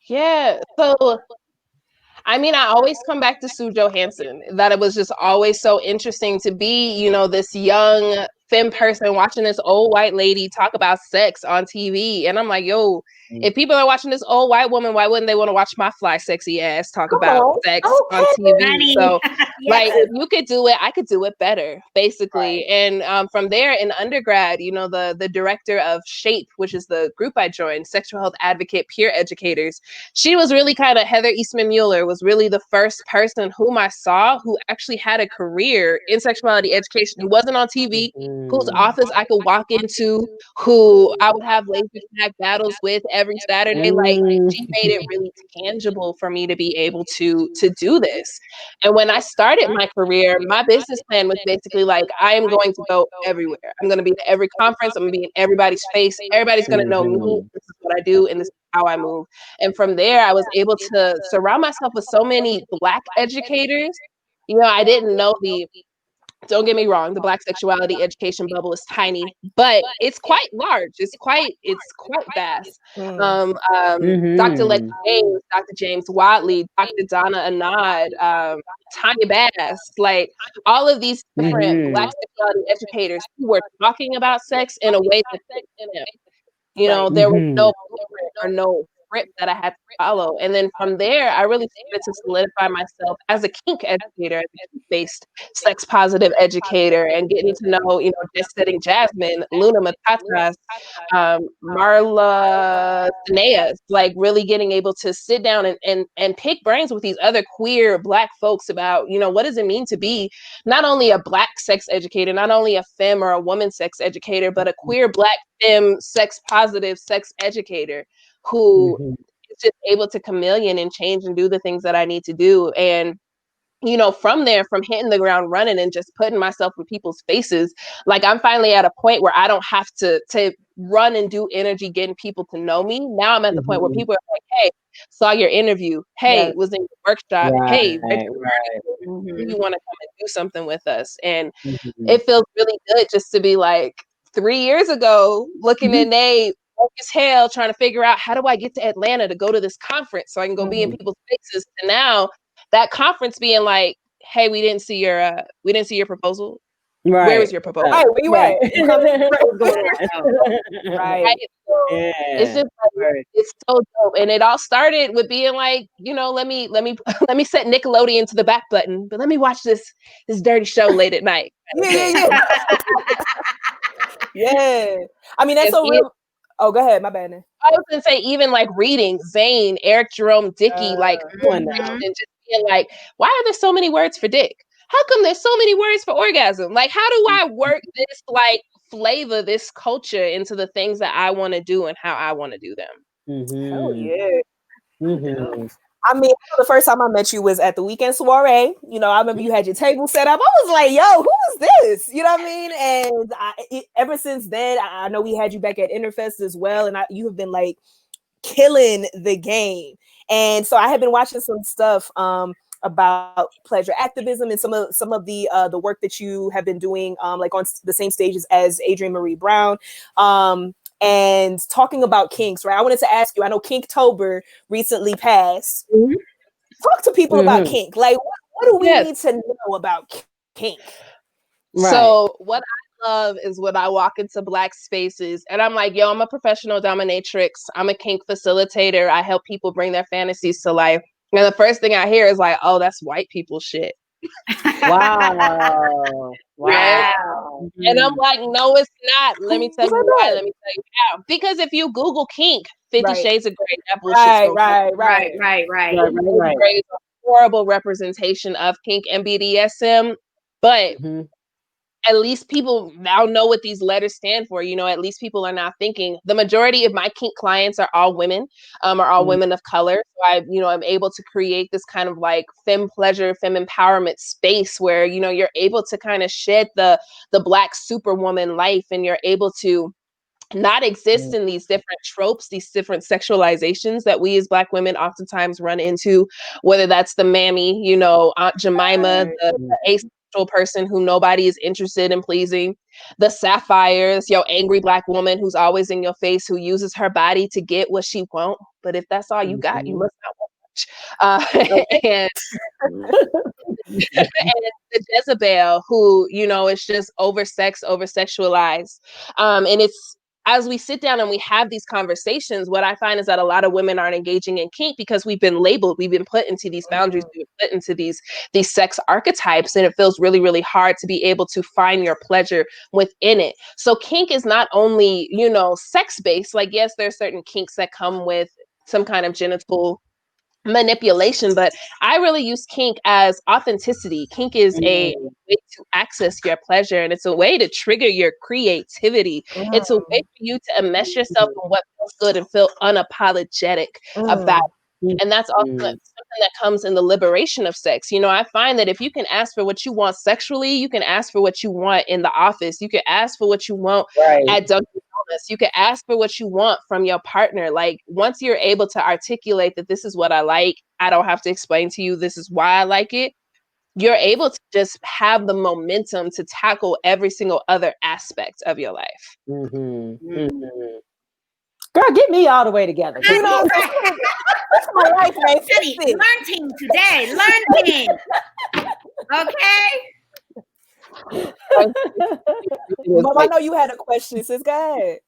D: Yeah. So, I mean, I always come back to Sue Johansson, that it was just always so interesting to be, you know, this young femme person watching this old white lady talk about sex on TV. And I'm like, yo, if people are watching this old white woman, why wouldn't they want to watch my fly sexy ass talk about sex on TV? So like, if you could do it, I could do it better, basically. Right. And from there in undergrad, you know, the director of SHAPE, which is the group I joined, Sexual Health Advocate Peer Educators, she was really kind of, Heather Eastman Mueller was really the first person whom I saw who actually had a career in sexuality education, who wasn't on TV, whose office I could walk into, who I would have laser tag battles with every Saturday. Like, she made it really tangible for me to be able to do this. And when I started my career, my business plan was basically like, I am going to go everywhere. I'm going to be at every conference. I'm going to be in everybody's face. Everybody's going to know me. This is what I do, and this is how I move. And from there, I was able to surround myself with so many Black educators. You know, I didn't know don't get me wrong, the Black sexuality education bubble is tiny, but it's quite large. It's quite vast. Dr. Lex James, Dr. James Watley, Dr. Donna Anad, Tanya Bass, like all of these different Black sexuality educators who were talking about sex in a way that fit them. You know, there was no blueprint or no script that I had to follow. And then from there, I really started to solidify myself as a kink educator, as a kink-based sex positive educator, and getting to know, you know, Just Setting Jasmine, Luna Matatas, Marla Taneas, like really getting able to sit down and pick brains with these other queer Black folks about, you know, what does it mean to be not only a Black sex educator, not only a femme or a woman sex educator, but a queer Black femme sex positive sex educator who is just able to chameleon and change and do the things that I need to do. And from there, from hitting the ground running and just putting myself with people's faces, like I'm finally at a point where I don't have to run and do energy getting people to know me. Now I'm at the point where people are like, hey, saw your interview. Hey, was in your workshop. Hey, do you want to come and do something with us? And it feels really good just to be like 3 years ago, looking at Nate, woke as hell, trying to figure out how do I get to Atlanta to go to this conference so I can go be in people's faces. And now that conference being like, hey, we didn't see your proposal.
A: Right.
D: Where is your proposal?
C: Right, where you at?
D: Right. So it's just it's so dope. And it all started with being like, let me set Nickelodeon to the back button, but let me watch this dirty show late at night.
C: Yeah. I mean, that's so real. Oh, go ahead. My bad.
D: I was gonna say, even like reading Zane, Eric Jerome Dickey, like and just being like, why are there so many words for dick? How come there's so many words for orgasm? Like, how do I work this like flavor, this culture into the things that I want to do and how I want to do them?
C: Hell yeah. I mean, the first time I met you was at the weekend soiree. I remember you had your table set up. I was like, yo, who is this? You know what I mean? And ever since then, I know we had you back at Interfest as well. And you have been like killing the game. And so I have been watching some stuff about pleasure activism and some of the work that you have been doing like on the same stages as Adrienne Marie Brown. And talking about kinks, right? I wanted to ask you, I know Kinktober recently passed. Talk to people about kink. Like, what do we need to know about kink?
D: Right. So what I love is when I walk into Black spaces and I'm like, yo, I'm a professional dominatrix. I'm a kink facilitator. I help people bring their fantasies to life. And the first thing I hear is like, oh, that's white people shit.
A: Wow.
D: And I'm like, no, it's not. Let me tell you why. Let me tell you how. Because if you Google kink, 50 Shades of Grey, that bullshit's right. It's a horrible representation of kink and BDSM, but at least people now know what these letters stand for. At least people are now thinking. The majority of my kink clients are all women, are all women of color. So I'm able to create this kind of like femme pleasure, femme empowerment space where, you're able to kind of shed the Black superwoman life, and you're able to not exist in these different tropes, these different sexualizations that we as Black women oftentimes run into, whether that's the mammy, Aunt Jemima, the asexual person who nobody is interested in pleasing, the sapphires, your angry Black woman who's always in your face, who uses her body to get what she wants. But if that's all you got, you must not want much. And the Jezebel who, is just over-sexualized. And it's, as we sit down and we have these conversations, what I find is that a lot of women aren't engaging in kink because we've been labeled, we've been put into these boundaries, we've been put into these sex archetypes, and it feels really, really hard to be able to find your pleasure within it. So kink is not only, sex-based, like, yes, there are certain kinks that come with some kind of genital manipulation, but I really use kink as authenticity. Kink is a way to access your pleasure, and it's a way to trigger your creativity. It's a way for you to enmesh yourself in what feels good and feel unapologetic about it. And that's also something that comes in the liberation of sex. I find that if you can ask for what you want sexually, you can ask for what you want in the office. You can ask for what you want at Dunkin' Donuts. You can ask for what you want from your partner. Like, once you're able to articulate that this is what I like, I don't have to explain to you this is why I like it, you're able to just have the momentum to tackle every single other aspect of your life.
A: Girl, get me all the way together.
B: That's my life, man. Learn team today. Learn team. Okay.
C: Mom, I know you had a question, sis. Go ahead.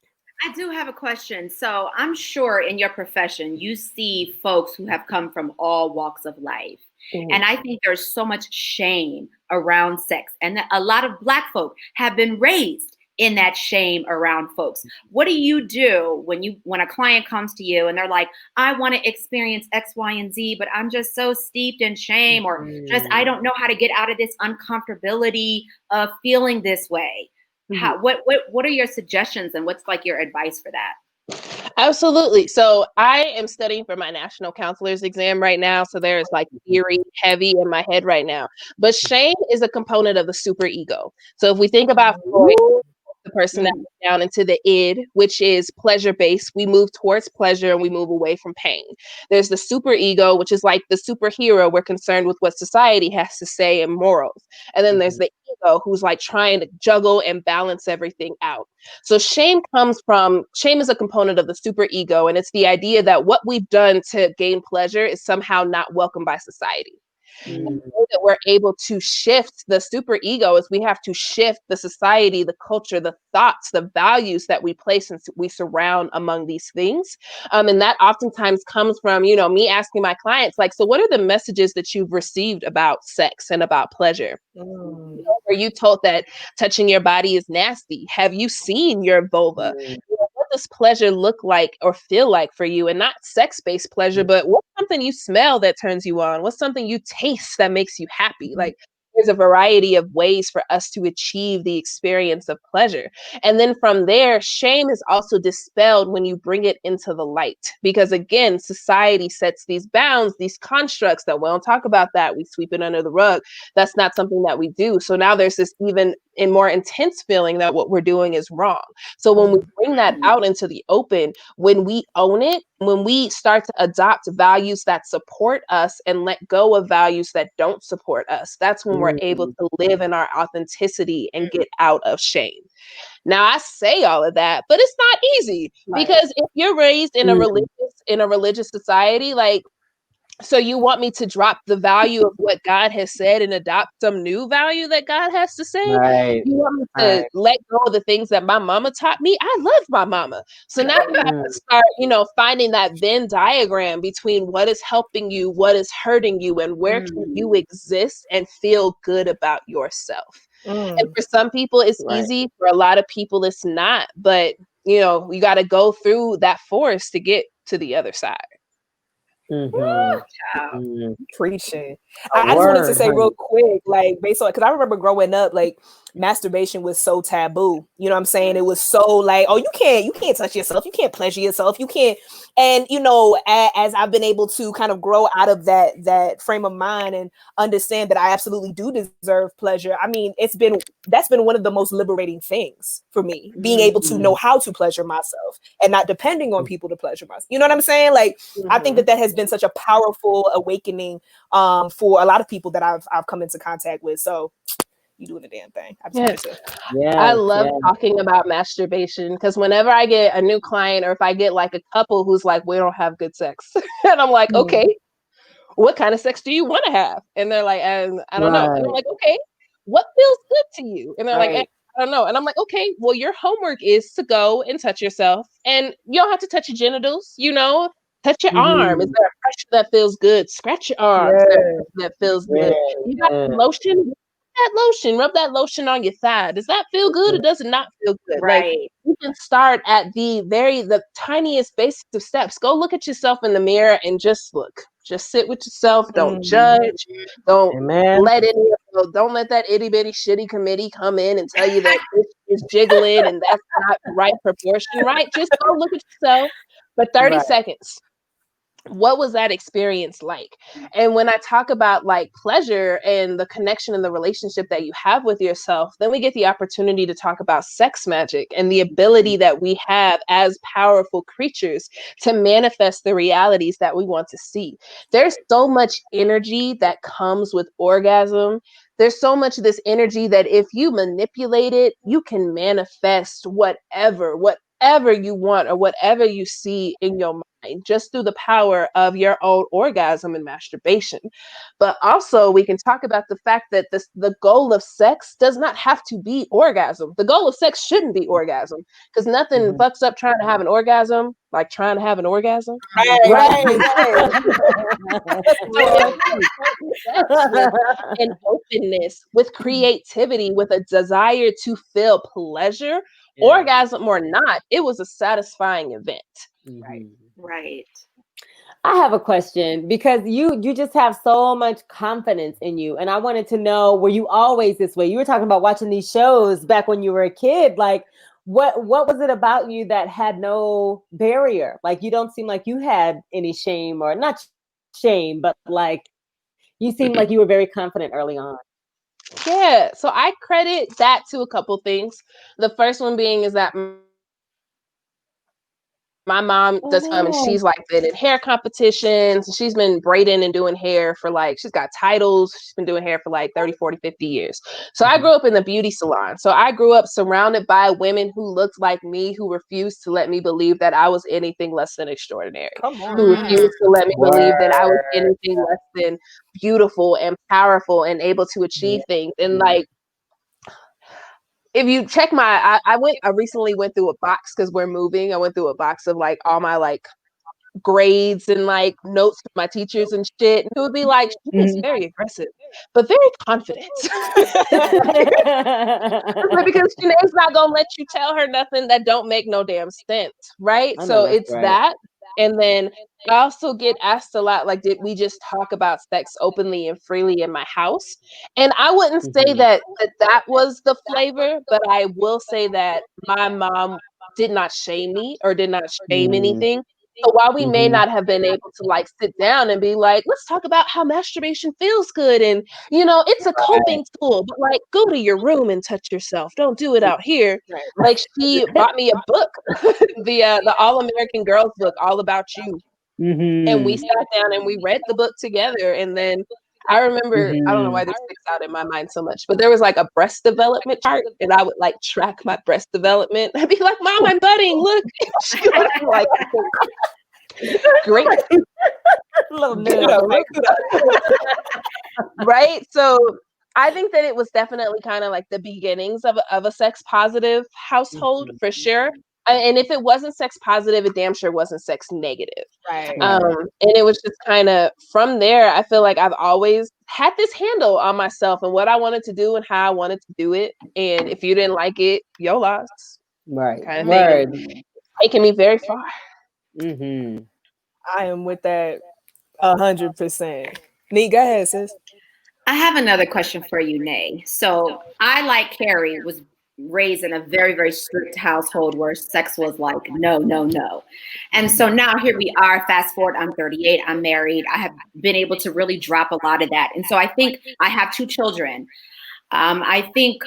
B: I do have a question. So I'm sure in your profession, you see folks who have come from all walks of life. And I think there's so much shame around sex. And a lot of Black folk have been raised in that shame around folks. What do you do when a client comes to you and they're like, I want to experience X, Y, and Z, but I'm just so steeped in shame, or just I don't know how to get out of this uncomfortability of feeling this way? What are your suggestions, and what's like your advice for that?
D: Absolutely. So I am studying for my national counselor's exam right now. So there's like theory heavy in my head right now. But shame is a component of the superego. So if we think about Freud, the personality down into the id, which is pleasure based, we move towards pleasure and we move away from pain. There's the superego, which is like the superhero. We're concerned with what society has to say and morals. And then there's the ego, who's like trying to juggle and balance everything out. So shame is a component of the superego, and it's the idea that what we've done to gain pleasure is somehow not welcomed by society. And the way that we're able to shift the superego is we have to shift the society, the culture, the thoughts, the values that we place and we surround among these things. And that oftentimes comes from, me asking my clients, like, so what are the messages that you've received about sex and about pleasure? Were you told that touching your body is nasty? Have you seen your vulva? What does pleasure look like or feel like for you? And not sex-based pleasure, but what's something you smell that turns you on? What's something you taste that makes you happy? Like, there's a variety of ways for us to achieve the experience of pleasure. And then from there, shame is also dispelled when you bring it into the light. Because again, society sets these bounds, these constructs that we don't talk about that. We sweep it under the rug. That's not something that we do. So now there's this even more intense feeling that what we're doing is wrong. So when we bring that out into the open, when we own it, when we start to adopt values that support us and let go of values that don't support us, that's when we're able to live in our authenticity and get out of shame. Now, I say all of that, but it's not easy because if you're raised in a religious society, like, so you want me to drop the value of what God has said and adopt some new value that God has to say?
A: Right.
D: You want me to let go of the things that my mama taught me? I love my mama. So now you have to start, finding that Venn diagram between what is helping you, what is hurting you, and where can you exist and feel good about yourself. And for some people, it's easy. For a lot of people, it's not. But, you got to go through that forest to get to the other side.
C: Preaching. I just wanted to say real quick, like, based on, because I remember growing up, like, masturbation was so taboo. You know what I'm saying? It was so like, oh, you can't touch yourself, you can't pleasure yourself, you can't. And as I've been able to kind of grow out of that frame of mind and understand that I absolutely do deserve pleasure, I mean, that's been one of the most liberating things for me, being able to know how to pleasure myself and not depending on people to pleasure myself. You know what I'm saying? Like, I think that has been such a powerful awakening for a lot of people that I've come into contact with. So you doing the damn thing.
D: I love talking about masturbation because whenever I get a new client or if I get like a couple who's like, we don't have good sex, and I'm like, okay, what kind of sex do you want to have? And they're like, I don't know. And I'm like, okay, what feels good to you? And they're like, I don't know. And I'm like, okay, well, your homework is to go and touch yourself, and you don't have to touch your genitals, touch your arm. Is there a pressure that feels good? Scratch your arm. Is there a pressure that feels good? You got some lotion? Rub that lotion on your thigh. Does that feel good or does it not feel good? Like, you can start at the tiniest basics of steps. Go look at yourself in the mirror and just look. Just sit with yourself. Don't judge. Don't let that itty bitty shitty committee come in and tell you that this is jiggling and that's not the right proportion, right? Just go look at yourself for 30 seconds. What was that experience like? And when I talk about like pleasure and the connection and the relationship that you have with yourself, then we get the opportunity to talk about sex magic and the ability that we have as powerful creatures to manifest the realities that we want to see. There's so much energy that comes with orgasm. There's so much of this energy that if you manipulate it, you can manifest whatever you want or whatever you see in your mind just through the power of your own orgasm and masturbation. But also we can talk about the fact that the goal of sex does not have to be orgasm. The goal of sex shouldn't be orgasm because nothing fucks up trying to have an orgasm like trying to have an orgasm. And openness, with creativity, with a desire to feel pleasure, orgasm or not, it was a satisfying event.
B: Right.
A: I have a question because you just have so much confidence in you. And I wanted to know, were you always this way? You were talking about watching these shows back when you were a kid. Like, what was it about you that had no barrier? Like, you don't seem like you had any shame, or not shame, but like you seem like you were very confident early on.
D: Yeah, so I credit that to a couple things. The first one being is that my mom does and she's like been in hair competitions. She's been braiding and doing hair for like, she's got titles. She's been doing hair for like 30, 40, 50 years. So I grew up in the beauty salon. So I grew up surrounded by women who looked like me, who refused to let me believe that I was anything less than extraordinary. Who refused to let me believe that I was anything less than beautiful and powerful and able to achieve things. And like, if you check I recently went through a box because we're moving. I went through a box of like all my like grades and like notes from my teachers and shit. And it would be like, she is very aggressive, but very confident. Because Shanae's not gonna let you tell her nothing that don't make no damn sense, right? So it's that. And then I also get asked a lot, like, did we just talk about sex openly and freely in my house? And I wouldn't say that was the flavor, but I will say that my mom did not shame me or did not shame anything. So while we may not have been able to like sit down and be like, let's talk about how masturbation feels good, and you know, it's a coping tool, but like, go to your room and touch yourself. Don't do it out here. Like, she bought me a book, the All American Girls book, All About You. And we sat down and we read the book together. And then I remember, I don't know why this sticks out in my mind so much, but there was like a breast development chart, and I would like track my breast development. I'd be like, Mom, I'm budding, look. She would be like, great. Right? So I think that it was definitely kind of like the beginnings of a sex positive household for sure. And if it wasn't sex positive, it damn sure wasn't sex negative. And it was just kind of from there, I feel like I've always had this handle on myself and what I wanted to do and how I wanted to do it. And if you didn't like it, your loss. Kind of thing. Taking me very far.
C: I am with that 100%. Nee, go ahead, sis.
B: I have another question for you, Nay. So I, like Carrie, was raised in a very, very strict household where sex was like, no, no, no. And so now here we are, fast forward, I'm 38, I'm married. I have been able to really drop a lot of that. And so I think I have 2 children. I think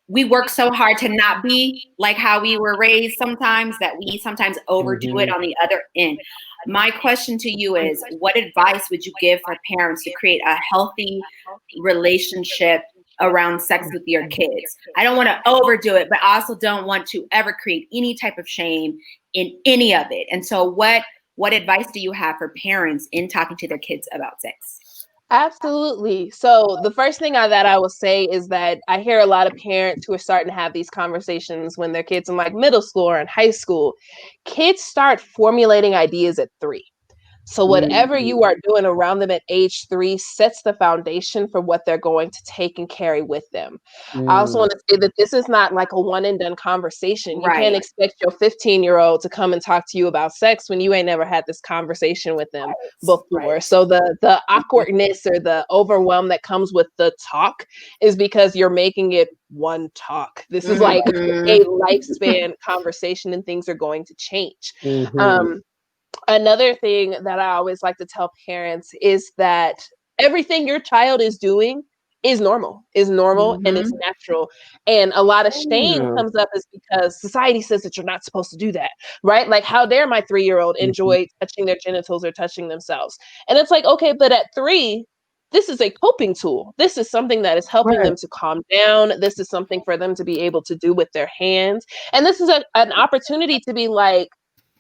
B: we work so hard to not be like how we were raised sometimes, that we sometimes overdo it on the other end. My question to you is, what advice would you give for parents to create a healthy relationship around sex with your kids? I don't want to overdo it, but I also don't want to ever create any type of shame in any of it. And so what advice do you have for parents in talking to their kids about sex?
D: Absolutely. So the first thing that I will say is that I hear a lot of parents who are starting to have these conversations when their kids in like middle school or in high school. Kids start formulating ideas at 3. So whatever you are doing around them at age 3 sets the foundation for what they're going to take and carry with them. I also want to say that this is not like a one and done conversation. You can't expect your 15-year-old to come and talk to you about sex when you ain't never had this conversation with them before. So the awkwardness or the overwhelm that comes with the talk is because you're making it one talk. This is like a lifespan conversation, and things are going to change. Another thing that I always like to tell parents is that everything your child is doing is normal, and it's natural. And a lot of shame comes up is because society says that you're not supposed to do that, right? Like, how dare my 3-year-old enjoy touching their genitals or touching themselves? And it's like, okay, but at 3, this is a coping tool. This is something that is helping them to calm down. This is something for them to be able to do with their hands. And this is an opportunity to be like,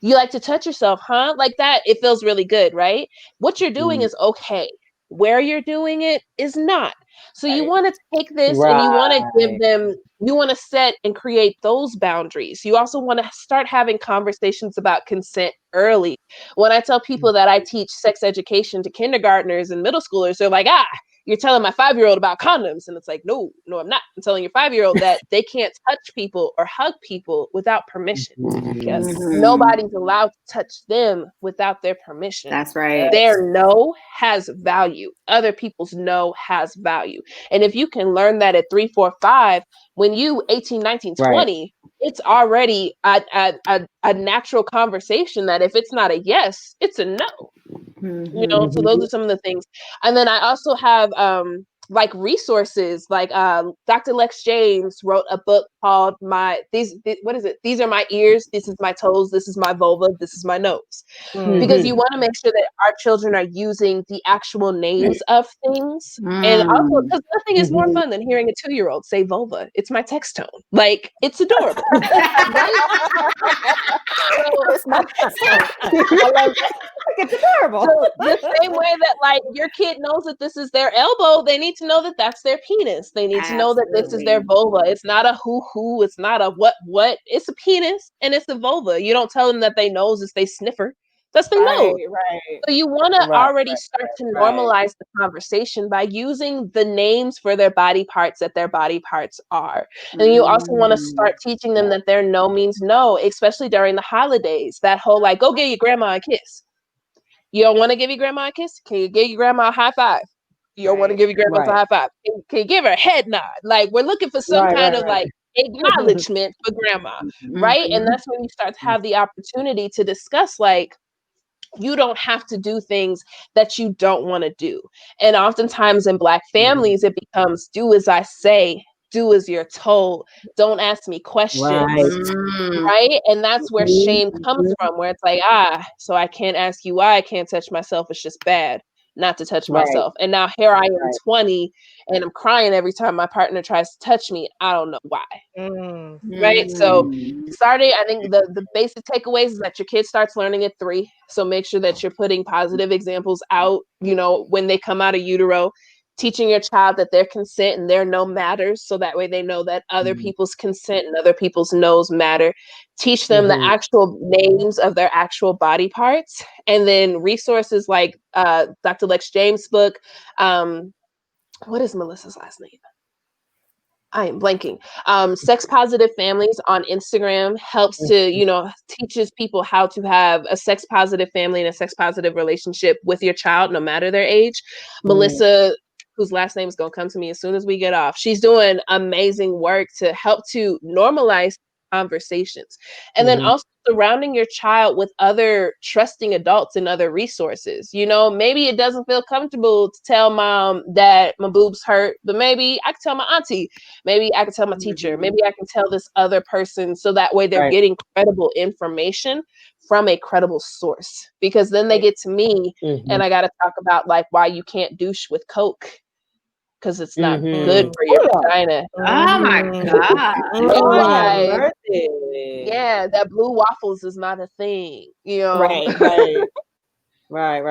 D: you like to touch yourself, huh? Like that, it feels really good, right? What you're doing is okay. Where you're doing it is not. So you want to take this and you want to give them, you want to set and create those boundaries. You also want to start having conversations about consent early. When I tell people that I teach sex education to kindergartners and middle schoolers, they're like, you're telling my 5-year-old about condoms. And it's like, no, I'm not. I'm telling your 5-year-old that they can't touch people or hug people without permission.
C: Yes.
D: Nobody's allowed to touch them without their permission.
B: That's right.
D: Their no has value. Other people's no has value. And if you can learn that at 3, 4, 5, when you 18, 19, 20, it's already a natural conversation that if it's not a yes, it's a no. You know, so those are some of the things. And then I also have like resources, like Dr. Lex James wrote a book called what is it? These are my ears, this is my toes, this is my vulva, this is my nose. Because you want to make sure that our children are using the actual names of things. And also, because nothing is more fun than hearing a 2-year-old say vulva. It's my text tone. Like, it's adorable. Right? So,
C: It's my text tone.
A: I love that. It's adorable.
D: So the same way that like your kid knows that this is their elbow, they need to know that that's their penis. They need to know that this is their vulva. It's not a hoo-hoo. It's not a what. It's a penis and it's a vulva. You don't tell them that they nose is they sniffer. That's the nose.
A: Right.
D: So you want to already start to normalize the conversation by using the names for their body parts that their body parts are. And you also want to start teaching them that their no means no, especially during the holidays. That whole like, go give your grandma a kiss. You don't want to give your grandma a kiss? Can you give your grandma a high five? You don't want to give your grandma a high five? Can you give her a head nod? Like, we're looking for some kind of like acknowledgement for grandma, right? And that's when you start to have the opportunity to discuss like, you don't have to do things that you don't want to do. And oftentimes in Black families, it becomes do as I say, do as you're told. Don't ask me questions. Right. And that's where shame comes from, where it's like, so I can't ask you why I can't touch myself. It's just bad not to touch myself. And now here I am 20 and I'm crying every time my partner tries to touch me. I don't know why. Right. So I think the basic takeaways is that your kid starts learning at 3. So make sure that you're putting positive examples out, you know, when they come out of utero, teaching your child that their consent and their no matters. So that way they know that other people's consent and other people's no's matter. Teach them the actual names of their actual body parts. And then resources like Dr. Lex James' book. What is Melissa's last name? I am blanking. Sex Positive Families on Instagram helps to, you know, teaches people how to have a sex positive family and a sex positive relationship with your child, no matter their age. Melissa, whose last name is going to come to me as soon as we get off, she's doing amazing work to help to normalize conversations. And then also surrounding your child with other trusting adults and other resources. You know, maybe it doesn't feel comfortable to tell mom that my boobs hurt, but maybe I can tell my auntie, maybe I can tell my teacher, maybe I can tell this other person, so that way they're getting credible information from a credible source. Because then they get to me and I got to talk about like why you can't douche with Coke. Because it's not good for your vagina.
B: Oh my God.
D: Yeah, that blue waffles is not a thing. You know?
A: Right.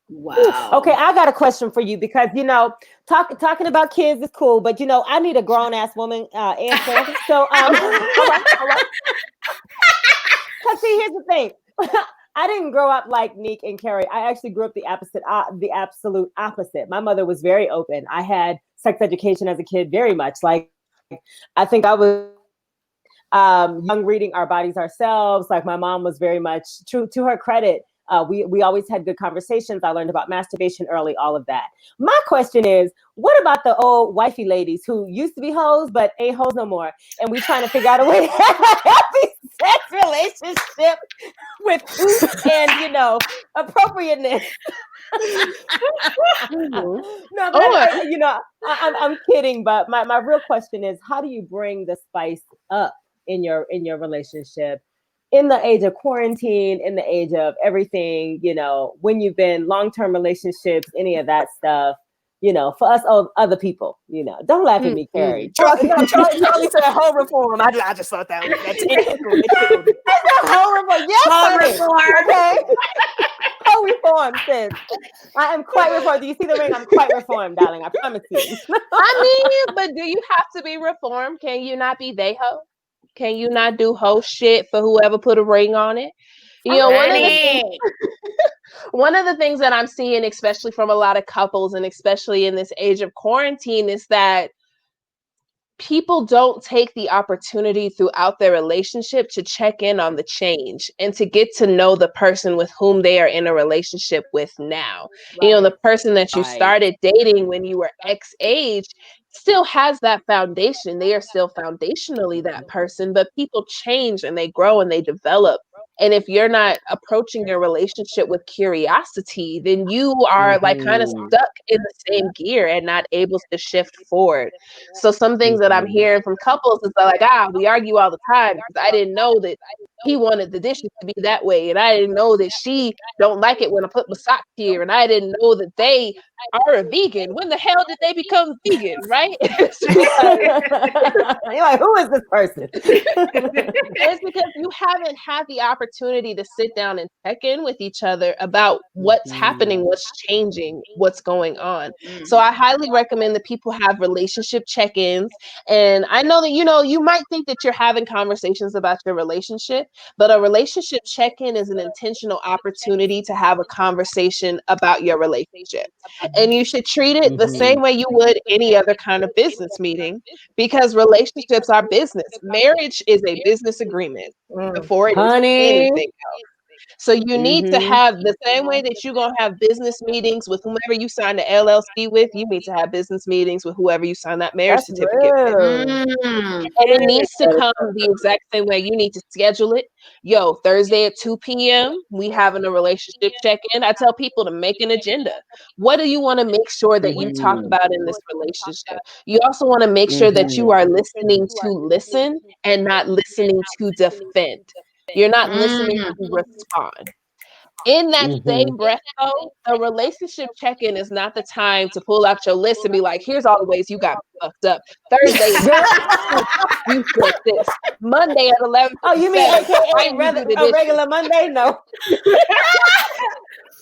B: Wow.
A: Okay, I got a question for you because, you know, talking about kids is cool, but, you know, I need a grown-ass woman answer. So, because see, here's the thing. I didn't grow up like Neek and Carrie. I actually grew up the absolute opposite. My mother was very open. I had sex education as a kid, very much. Like, I think I was young reading Our Bodies Ourselves. Like, my mom was very much, true to her credit, we always had good conversations. I learned about masturbation early, all of that. My question is, what about the old wifey ladies who used to be hoes, but ain't hoes no more? And we trying to figure out a way to have a healthy sex relationship with truth and, you know, appropriateness. No, but you know, I'm kidding, but my real question is, how do you bring the spice up in your relationship in the age of quarantine, in the age of everything, you know, when you've been long-term relationships, any of that stuff, you know, for us other people, you know, don't laugh at me, Carrie.
C: Charlie said home reform. I just thought that tickled.
A: That's not home reform. Yes,
B: home reform.
A: Okay. Co-reform, sis. I am quite reformed. Do you see the ring? I'm quite reformed, darling. I promise you.
D: I mean, but do you have to be reformed? Can you not be they ho? Can you not do hoe shit for whoever put a ring on it? You know, one of the things that I'm seeing, especially from a lot of couples and especially in this age of quarantine, is that people don't take the opportunity throughout their relationship to check in on the change and to get to know the person with whom they are in a relationship with now. Right. You know, the person that you started dating when you were X age, still has that foundation. They are still foundationally that person, but people change and they grow and they develop. And if you're not approaching your relationship with curiosity, then you are like kind of stuck in the same gear and not able to shift forward. So some things that I'm hearing from couples is like, we argue all the time because I didn't know that he wanted the dishes to be that way, and I didn't know that she don't like it when I put my socks here, and I didn't know that they are a vegan. When the hell did they become vegan, right? It's
A: You're like, who is this person?
D: It's because you haven't had the opportunity to sit down and check in with each other about what's happening, what's changing, what's going on. So I highly recommend that people have relationship check-ins. And I know that, you might think that you're having conversations about your relationship, but a relationship check-in is an intentional opportunity to have a conversation about your relationship. And you should treat it the same way you would any other kind of business meeting, because relationships are business. Marriage is a business agreement before it is anything else. So you need to have the same way that you're going to have business meetings with whomever you sign the LLC with. You need to have business meetings with whoever you sign that marriage certificate with. And it needs to come the exact same way. You need to schedule it. Yo, Thursday at 2 p.m., we having a relationship check-in. I tell people to make an agenda. What do you want to make sure that you talk about in this relationship? You also want to make sure that you are listening to listen and not listening to defend. You're not listening to respond. In that same breath, though, a relationship check-in is not the time to pull out your list and be like, here's all the ways you got fucked up. Thursday, you said this. Monday at 11.
A: Oh, you mean AKA a regular Monday? No.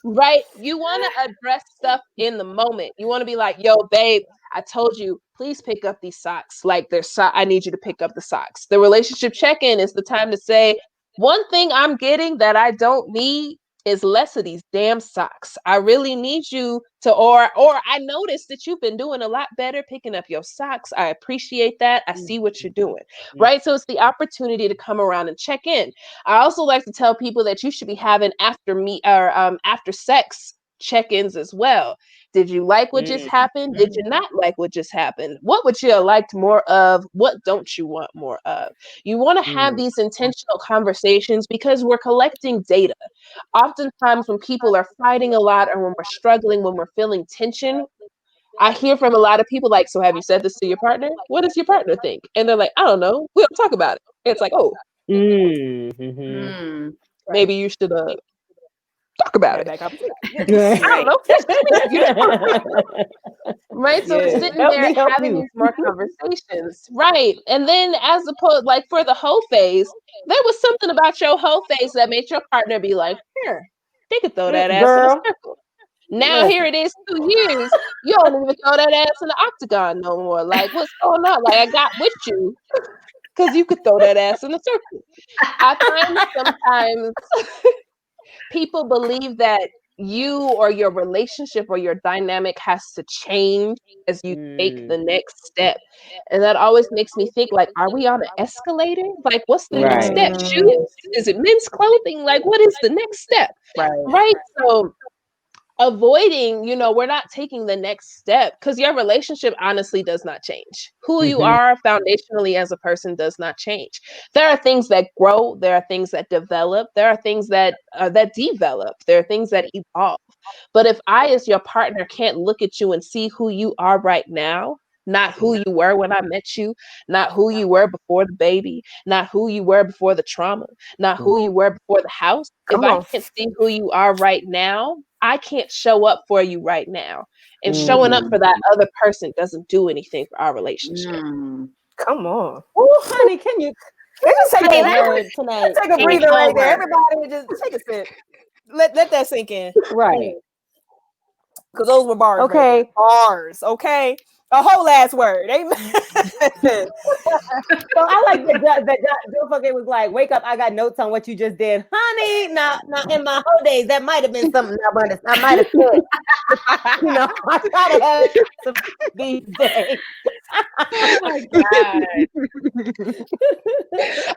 D: Right? You want to address stuff in the moment. You want to be like, yo, babe, I told you, please pick up these socks. Like, I need you to pick up the socks. The relationship check-in is the time to say, one thing I'm getting that I don't need is less of these damn socks. I really need you to, or I noticed that you've been doing a lot better picking up your socks. I appreciate that. I see what you're doing, right? So it's the opportunity to come around and check in. I also like to tell people that you should be having after sex check-ins as well. Did you like what just happened? Did you not like what just happened? What would you have liked more of? What don't you want more of? You want to have these intentional conversations because we're collecting data. Oftentimes when people are fighting a lot or when we're struggling, when we're feeling tension, I hear from a lot of people like, so have you said this to your partner? What does your partner think? And they're like, I don't know. We don't talk about it. And it's like, oh, maybe you should talk about it. I don't know. Right? So it's sitting there having these more conversations. Right. And then as opposed, like for the whole phase, there was something about your whole phase that made your partner be like, here, they could throw that ass in a circle. Now here it is 2 years. You don't even throw that ass in the octagon no more. Like, what's going on? Like, I got with you because you could throw that ass in a circle. I find sometimes people believe that you or your relationship or your dynamic has to change as you take the next step. And that always makes me think, like, are we on an escalator? Like, what's the next step? Shoes? Is it men's clothing? Like, what is the next step? Right? So avoiding, we're not taking the next step because your relationship honestly does not change. Who you are foundationally as a person does not change. There are things that grow. There are things that develop. There are things that develop. There are things that evolve. But if I, as your partner, can't look at you and see who you are right now, not who you were when I met you, not who you were before the baby, not who you were before the trauma, not who you were before the house. If I can't see who you are right now, I can't show up for you right now. And showing up for that other person doesn't do anything for our relationship.
C: Come on.
A: Oh, honey, can you
C: just take
A: tonight?
C: Take a breather right there. Everybody just take a sip. Let that sink in.
A: Right.
C: Because those were bars.
A: Okay.
C: Right, bars. Okay. A whole last word. Amen.
A: So I like that Joe fucking was like, wake up, I got notes on what you just did. Honey, now in my whole days, that might have been something I might have said. I try to have some these days.
D: Oh my God.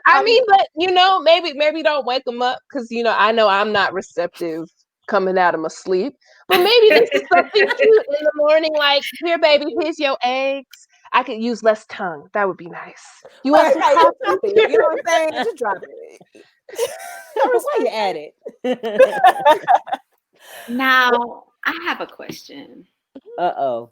D: I mean, but maybe don't wake them up because I know I'm not receptive coming out of my sleep. But maybe this is something cute in the morning, like, here, baby, here's your eggs. I could use less tongue. That would be nice. You
A: Right,
D: want some coffee?
C: You know what I'm saying? Just drop it.
A: Why you at it?
B: Now, I have a question.
A: Uh-oh.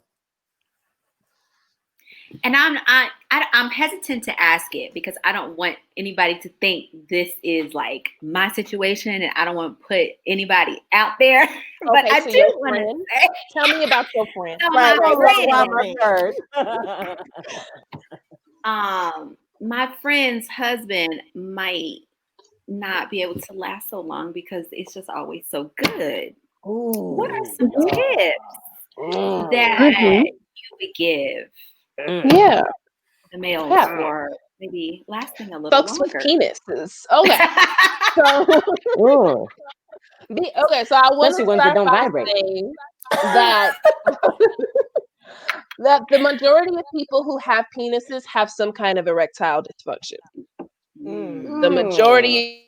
B: And I'm hesitant to ask it because I don't want anybody to think this is like my situation, and I don't want to put anybody out there. But
D: Okay,
B: I
D: so
B: do
D: your
B: want to
D: friend.
B: say,
D: Tell me about your friend.
B: so
A: Right,
B: my friend's husband might not be able to last so long because it's just always so good.
A: Ooh.
B: What are some tips that you would give
D: Yeah.
B: the males for maybe lasting a little
D: folks
B: longer?
D: with penises? Okay. So I want to
A: Especially ones that
D: start
A: don't
D: by
A: vibrate.
D: saying that that the majority of people who have penises have some kind of erectile dysfunction. The majority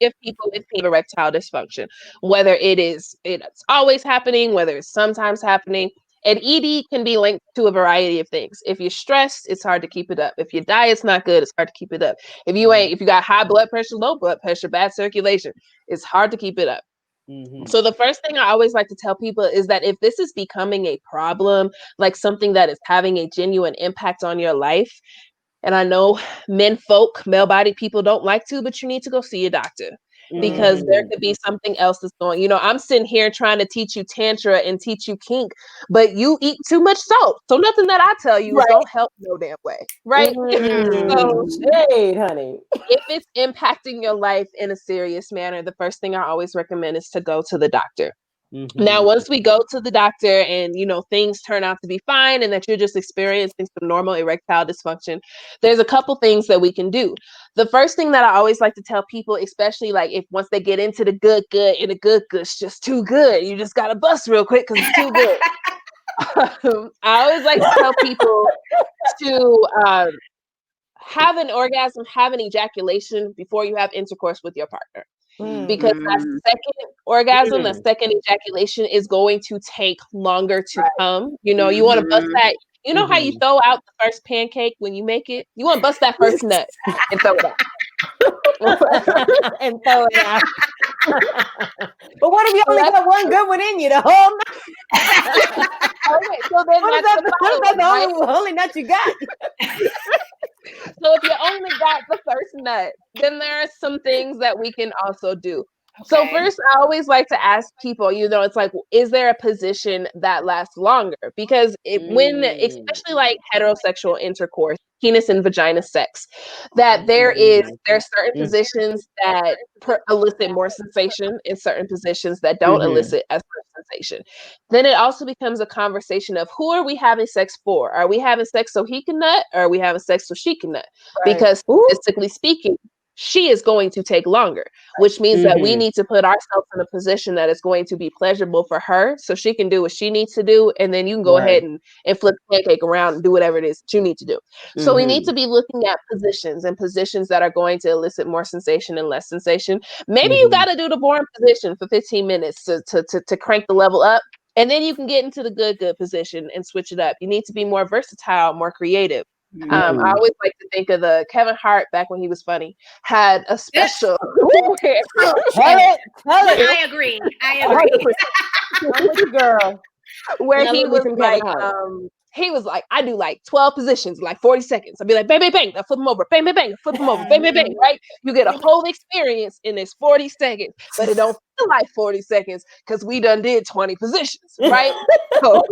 D: of people with erectile dysfunction, whether it's always happening, whether it's sometimes happening. And ED can be linked to a variety of things. If you're stressed, it's hard to keep it up. If your diet's not good, it's hard to keep it up. If you got high blood pressure, low blood pressure, bad circulation, it's hard to keep it up. So the first thing I always like to tell people is that if this is becoming a problem, like something that is having a genuine impact on your life, and I know male-bodied people don't like to, but you need to go see a doctor. Because there could be something else that's going. I'm sitting here trying to teach you tantra and teach you kink, but you eat too much salt. So nothing that I tell you is gonna help no damn way, right? So
A: Shade, honey.
D: if it's impacting your life in a serious manner, the first thing I always recommend is to go to the doctor. Now, once we go to the doctor and, things turn out to be fine and that you're just experiencing some normal erectile dysfunction, there's a couple things that we can do. The first thing that I always like to tell people, especially like if once they get into the good, and the good's just too good, you just got to bust real quick because it's too good. I always like to tell people to have an orgasm, have an ejaculation before you have intercourse with your partner. Because that second orgasm, that second ejaculation is going to take longer to come. You want to bust that. You know how you throw out the first pancake when you make it? You want to bust that first nut and throw it out.
A: And throw it out. But what if you only got one good one in you the whole night?
D: Okay, so then that's
A: the only nut you got.
D: So if you only got the first nut, then there are some things that we can also do. Okay. So first, I always like to ask people, it's like, is there a position that lasts longer? Because especially like heterosexual intercourse, penis and vagina sex, that there are certain positions that elicit more sensation and certain positions that don't elicit as much sensation. Then it also becomes a conversation of who are we having sex for? Are we having sex so he can nut, or are we having sex so she can nut? Right. Because statistically speaking, she is going to take longer, which means that we need to put ourselves in a position that is going to be pleasurable for her so she can do what she needs to do. And then you can go ahead and flip the pancake around and do whatever it is that you need to do. So we need to be looking at positions that are going to elicit more sensation and less sensation. Maybe you got to do the boring position for 15 minutes to crank the level up. And then you can get into the good position and switch it up. You need to be more versatile, more creative. I always like to think of the Kevin Hart back when he was funny had a special.
B: I agree.
A: Girl.
D: Where he was like, I do like 12 positions, like 40 seconds. I'd be like, bang, bang, bang, I flip them over, bang, bang, bang, I flip them over, bang, bang, bang, right? You get a whole experience in this 40 seconds, but it don't feel like 40 seconds because we done did 20 positions, right? So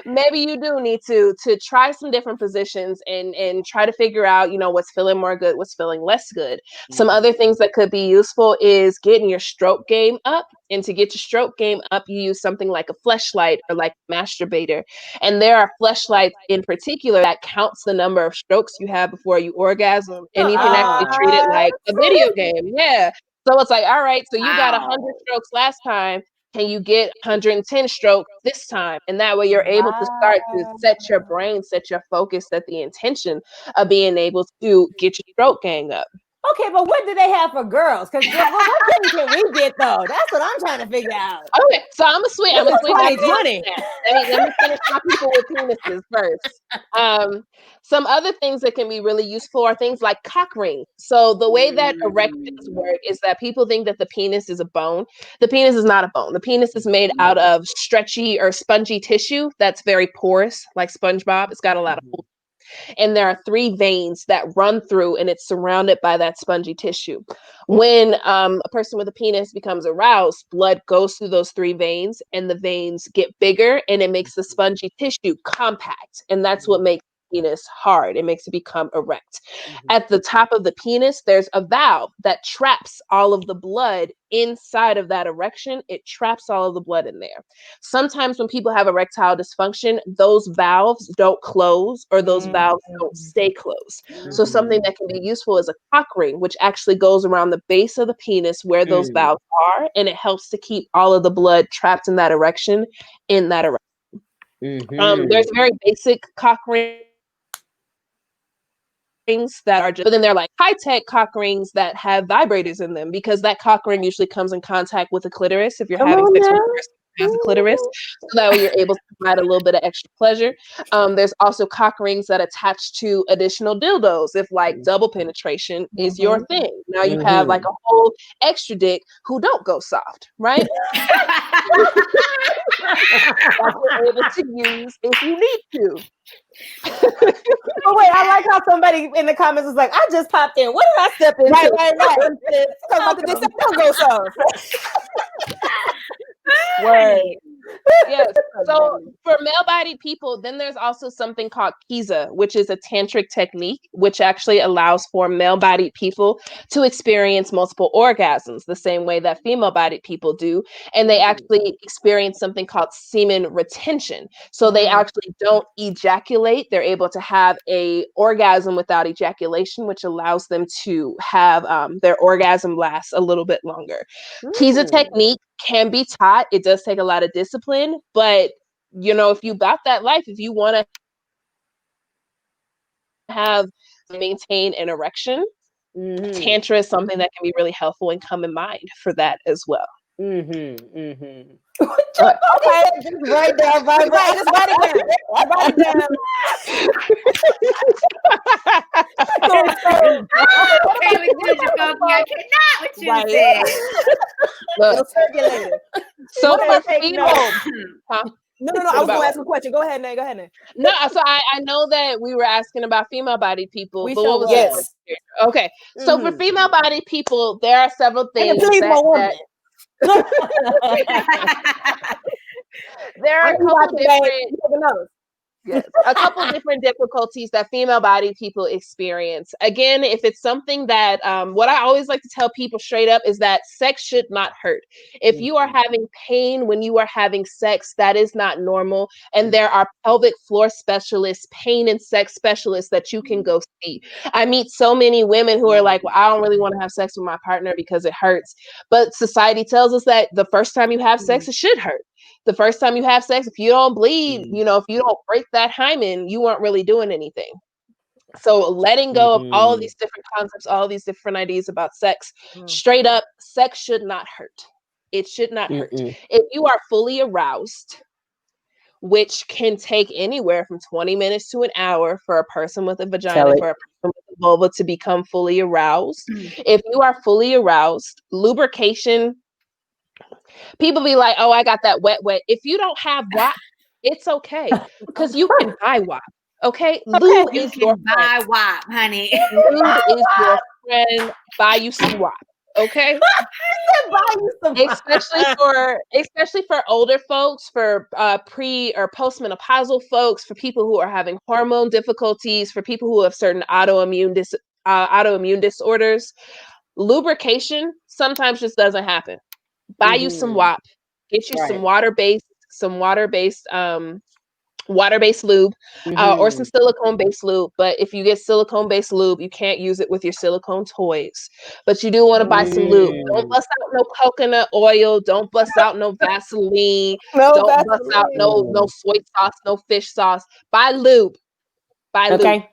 D: maybe you do need to try some different positions and try to figure out, what's feeling more good, what's feeling less good. Some other things that could be useful is getting your stroke game up. And to get your stroke game up, you use something like a fleshlight or like a masturbator. And there are fleshlights in particular that counts the number of strokes you have before you orgasm. And you can actually treat it like a video game. Yeah. So it's like, all right, so you got 100 strokes last time. Can you get 110 strokes this time? And that way you're able to start to set your brain, set your focus, set the intention of being able to get your stroke gang up.
A: Okay, but what do they have for girls? Because what goodies can we get though? That's what I'm trying to figure out.
D: Okay, so I'm gonna swing. I'm gonna swing back
A: 2020.
D: Let me finish my people with penises first. Some other things that can be really useful are things like cock rings. So the way that erections work is that people think that the penis is a bone. The penis is not a bone. The penis is made out of stretchy or spongy tissue that's very porous, like SpongeBob. It's got a lot of holes. And there are 3 veins that run through, and it's surrounded by that spongy tissue. When a person with a penis becomes aroused, blood goes through those 3 veins, and the veins get bigger, and it makes the spongy tissue compact, and that's what makes the penis hard. It makes it become erect. At the top of the penis, there's a valve that traps all of the blood inside of that erection. It traps all of the blood in there. Sometimes when people have erectile dysfunction, those valves don't close, or those valves don't stay closed. So something that can be useful is a cock ring, which actually goes around the base of the penis where those valves are, and it helps to keep all of the blood trapped in that erection, There's very basic cock rings that are just, but then they're like high-tech cock rings that have vibrators in them, because that cock ring usually comes in contact with the clitoris if you're having sex with a person who has a clitoris, so that way you're able to provide a little bit of extra pleasure. There's also cock rings that attach to additional dildos if like double penetration is your thing. Now you have like a whole extra dick who don't go soft, right? That you're able to use if you need to.
A: Oh wait, I like how somebody in the comments was like, "I just popped in. What did I step into?"
C: Right. About the dick, don't go so.
A: Word.
D: Yes. So for male-bodied people, then there's also something called Kiza, which is a tantric technique, which actually allows for male-bodied people to experience multiple orgasms the same way that female-bodied people do. And they actually experience something called semen retention. So they actually don't ejaculate. They're able to have a orgasm without ejaculation, which allows them to have their orgasm last a little bit longer. Kiza technique can be taught. It does take a lot of discipline, but you know, if you about that life, if you want to have maintain an erection, tantra is something that can be really helpful and come in mind for that as well.
A: Okay, just write down, right, just write it down. Write it down.
B: Okay, we did you, folks. I cannot what you said.
C: Look, circulator.
D: So for female,
C: No, I was gonna ask a question. Go ahead, Nay.
D: No, so I know that we were asking about female-bodied people, but what was
C: yes.
D: Okay, so for female-bodied people, there are several things that there are a couple different. Yes, a couple different difficulties that female-bodied people experience. Again, if it's something that, what I always like to tell people straight up is that sex should not hurt. If you are having pain when you are having sex, that is not normal. And there are pelvic floor specialists, pain and sex specialists that you can go see. I meet so many women who are like, well, I don't really want to have sex with my partner because it hurts. But society tells us that the first time you have sex, it should hurt. The first time you have sex, if you don't bleed, you know, if you don't break that hymen, you weren't really doing anything. So letting go of all of these different concepts, all of these different ideas about sex, straight up, sex should not hurt. It should not hurt. If you are fully aroused, which can take anywhere from 20 minutes to an hour for a person with a vagina, for a person with a vulva to become fully aroused. If you are fully aroused, lubrication, people be like, oh, I got that wet. If you don't have WAP, it's okay, because you can buy WAP. Okay? Lube is your friend.
B: Buy WAP, honey.
D: Lube is your friend. Buy you some WAP. Okay? Especially for older folks, for pre or postmenopausal folks, for people who are having hormone difficulties, for people who have certain autoimmune disorders. Lubrication sometimes just doesn't happen. Buy you some WAP. Get you some water-based lube, or some silicone-based lube. But if you get silicone-based lube, you can't use it with your silicone toys. But you do want to buy some lube. Don't bust out no coconut oil. Don't bust out no Vaseline. Don't bust out no soy sauce, no fish sauce. Buy lube. Buy lube.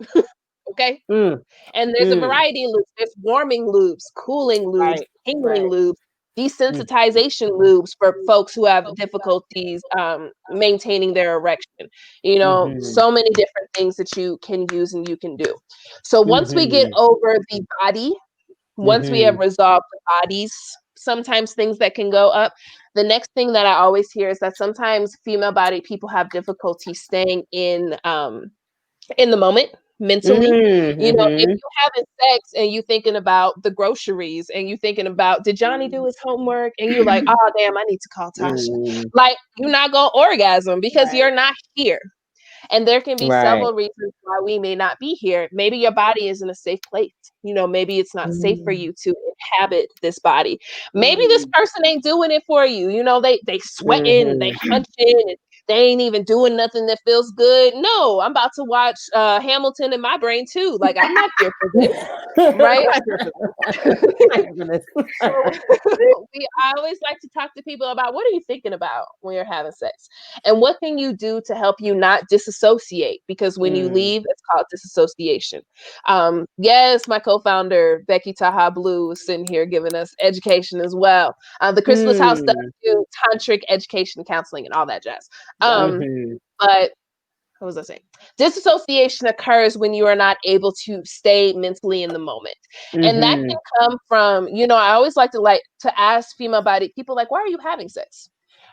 D: Okay. And there's a variety of lubes. There's warming lubes, cooling lubes, tingling lubes, desensitization lubes for folks who have difficulties maintaining their erection. You know, so many different things that you can use and you can do. So once we get over the body, once we have resolved the bodies, sometimes things that can go up. The next thing that I always hear is that sometimes female body people have difficulty staying in the moment mentally. You know, if you having sex and you thinking about the groceries and you thinking about did Johnny do his homework and you're like, oh damn, I need to call Tasha. Like you're not gonna orgasm because you're not here. And there can be several reasons why we may not be here. Maybe your body is in a safe place. You know, maybe it's not safe for you to inhabit this body. Maybe this person ain't doing it for you. You know, they sweating, they hunching, and they ain't even doing nothing that feels good. No, I'm about to watch Hamilton in my brain too. Like I'm not here for this, right? So, I always like to talk to people about what are you thinking about when you're having sex, and what can you do to help you not disassociate? Because when you leave, it's called disassociation. Yes, my co-founder Becky Taha Blue is sitting here giving us education as well. The Chrysalis House does do tantric education, counseling, and all that jazz. But what was I saying? Disassociation occurs when you are not able to stay mentally in the moment. And that can come from, you know, I always like to ask female body people like, why are you having sex?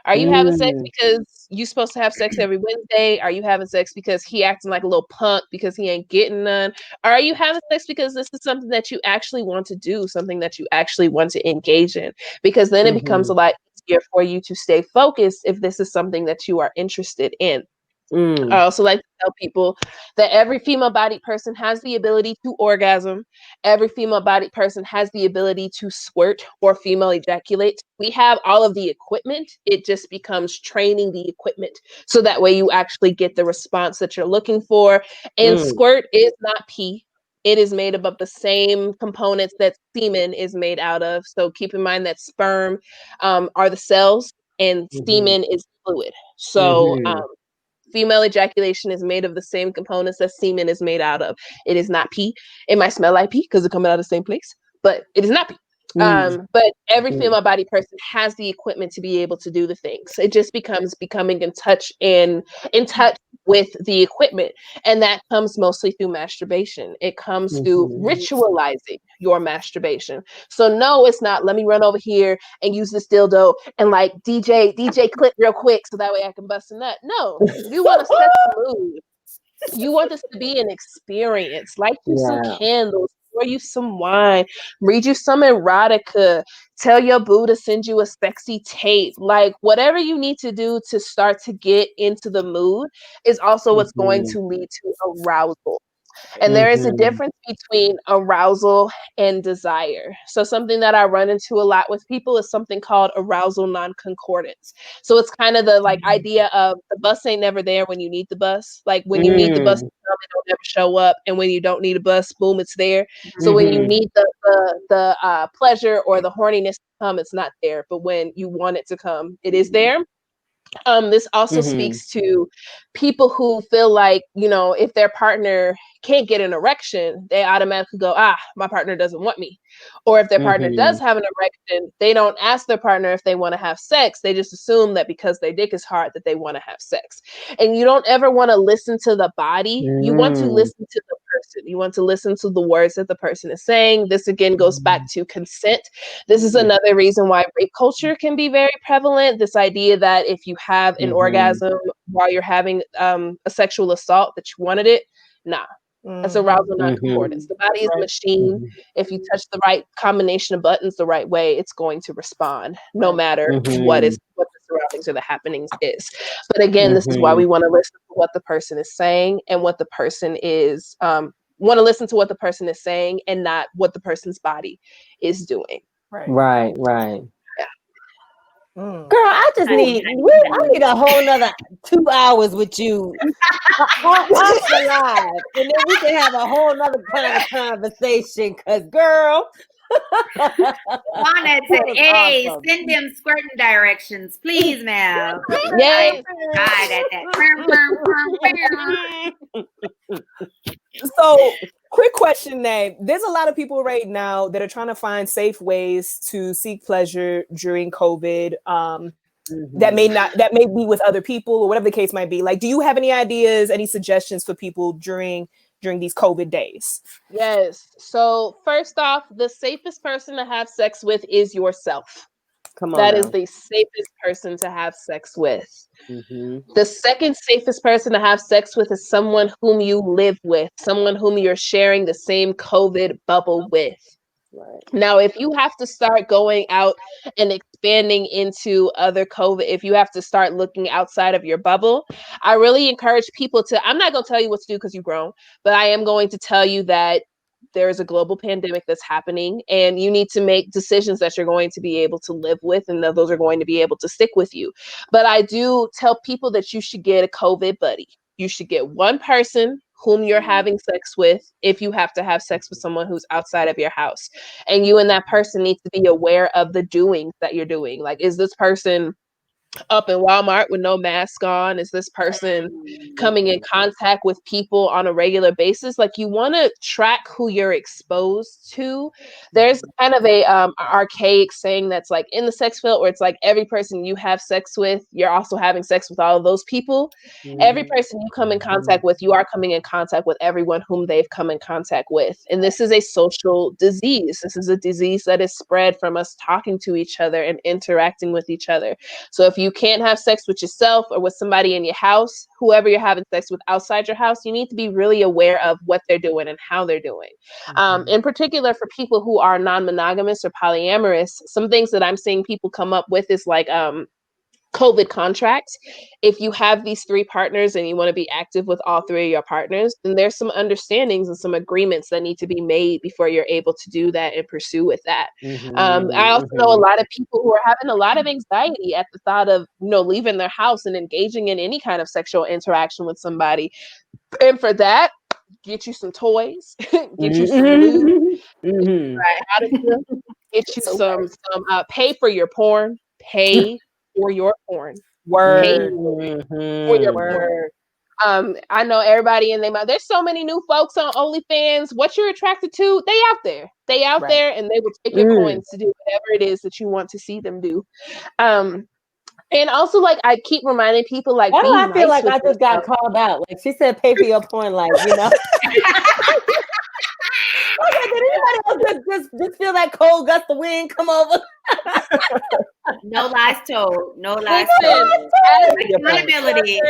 D: Are you having sex because you're supposed to have sex every Wednesday? Are you having sex because he acting like a little punk because he ain't getting none? Or are you having sex because this is something that you actually want to do, something that you actually want to engage in? Because then it becomes a lot easier for you to stay focused if this is something that you are interested in. I also like to tell people that every female bodied person has the ability to orgasm. Every female bodied person has the ability to squirt or female ejaculate. We have all of the equipment. It just becomes training the equipment so that way you actually get the response that you're looking for. And squirt is not pee. It is made up of the same components that semen is made out of. So keep in mind that sperm are the cells and semen is fluid. So female ejaculation is made of the same components that semen is made out of. It is not pee. It might smell like pee because it's coming out of the same place, but it is not pee. But every female body person has the equipment to be able to do the things. It just becomes becoming in touch with the equipment. And that comes mostly through masturbation. It comes through ritualizing your masturbation. So no, it's not, let me run over here and use this dildo and like DJ clip real quick so that way I can bust a nut. No, you want to set the mood. You want this to be an experience. Light you some candles, pour you some wine, read you some erotica, tell your boo to send you a sexy tape. Like whatever you need to do to start to get into the mood is also what's going to lead to arousal. And there is a difference between arousal and desire. So something that I run into a lot with people is something called arousal non-concordance. So it's kind of the like idea of the bus ain't never there when you need the bus. Like when you need the bus to come, it don't never show up. And when you don't need a bus, boom, it's there. So when you need the pleasure or the horniness to come, it's not there. But when you want it to come, it is there. This also speaks to people who feel like, you know, if their partner can't get an erection, they automatically go, my partner doesn't want me. Or if their partner does have an erection, they don't ask their partner if they want to have sex. They just assume that because their dick is hard that they want to have sex. And you don't ever want to listen to the body. You want to listen to the person. You want to listen to the words that the person is saying. This again goes back to consent. This is another reason why rape culture can be very prevalent. This idea that if you have an orgasm while you're having a sexual assault that you wanted it, nah. That's arousal non-concordance. The body is a machine. If you touch the right combination of buttons the right way, it's going to respond, no matter what the surroundings or the happenings is. But again, this is why we want to listen to what the person is saying and what the person is want to listen to what the person is saying and not what the person's body is doing.
A: Right. Girl, I just need a whole nother 2 hours with you off the live, and then we can have a whole nother kind of conversation. Cause girl,
B: Juana said, "Hey, awesome. Send them squirting directions, please, ma'am."
D: Yes.
B: Right at that.
C: So Quick question, Nay. There's a lot of people right now that are trying to find safe ways to seek pleasure during COVID. That may be with other people or whatever the case might be. Like, do you have any ideas, any suggestions for people during these COVID days?
D: Yes. So first off, the safest person to have sex with is yourself.
A: Come on.
D: That is the safest person to have sex with. The second safest person to have sex with is someone whom you live with, someone whom you're sharing the same COVID bubble with. Right. Now, if you have to start going out and expanding into other COVID, if you have to start looking outside of your bubble, I really encourage people to, I'm not going to tell you what to do because you've grown, but I am going to tell you that there is a global pandemic that's happening and you need to make decisions that you're going to be able to live with and that those are going to be able to stick with you. But I do tell people that you should get a COVID buddy. You should get one person whom you're having sex with if you have to have sex with someone who's outside of your house. And you and that person need to be aware of the doings that you're doing. Like, is this person up in Walmart with no mask on? Is this person coming in contact with people on a regular basis? Like, you want to track who you're exposed to. There's kind of a archaic saying that's like in the sex field where it's like every person you have sex with, you're also having sex with all of those people. Every person you come in contact with, you are coming in contact with everyone whom they've come in contact with. And this is a social disease. This is a disease that is spread from us talking to each other and interacting with each other. So if you can't have sex with yourself or with somebody in your house, whoever you're having sex with outside your house, you need to be really aware of what they're doing and how they're doing. In particular, for people who are non-monogamous or polyamorous, some things that I'm seeing people come up with is like COVID contracts. If you have these three partners and you want to be active with all three of your partners, then there's some understandings and some agreements that need to be made before you're able to do that and pursue with that. I also know a lot of people who are having a lot of anxiety at the thought of, leaving their house and engaging in any kind of sexual interaction with somebody. And for that, get you some toys, get you some lube, get you some pay for your porn, pay for your porn.
C: Word.
D: For your porn. I know everybody in their mind. There's so many new folks on OnlyFans. What you're attracted to, they out there. They out there, and they will take your coins to do whatever it is that you want to see them do. And also, like, I keep reminding people, like,
A: why do I feel like I just got called out? Like she said, pay for your porn, like, Okay, did anybody else just feel that cold gust of wind come over?
B: No lies told. No lies told. Accountability.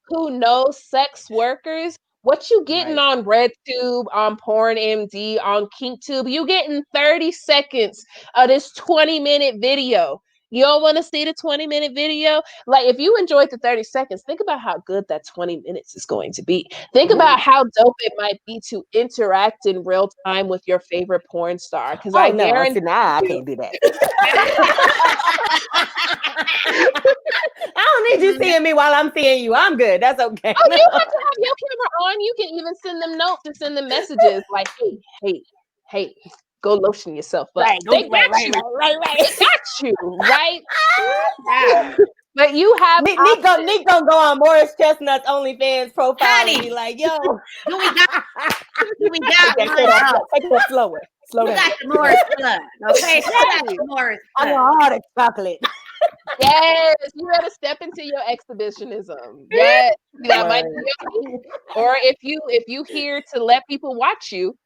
D: Who knows sex workers? What you getting on RedTube, on PornMD, on KinkTube? You getting 30 seconds of this 20-minute video. You don't want to see the 20-minute video? Like, if you enjoyed the 30 seconds, think about how good that 20 minutes is going to be. Think about how dope it might be to interact in real time with your favorite porn star. Because I guarantee
A: I can't do that. I don't need you seeing me while I'm seeing you. I'm good. That's okay.
D: Oh, you have to have your camera on. You can even send them notes and send them messages like, hey, go lotion yourself up.
A: Right,
D: they got you. They got you, right? But you have
A: Nick gonna go on Morris Chestnut's OnlyFans profile and be like, yo,
B: do we got
C: Take it slower. Slow down.
B: got the Morris blood. Okay, got the Morris blood.
A: I want all the chocolate.
D: Yes, you gotta step into your exhibitionism. Yes, that might be. Or if you here to let people watch you,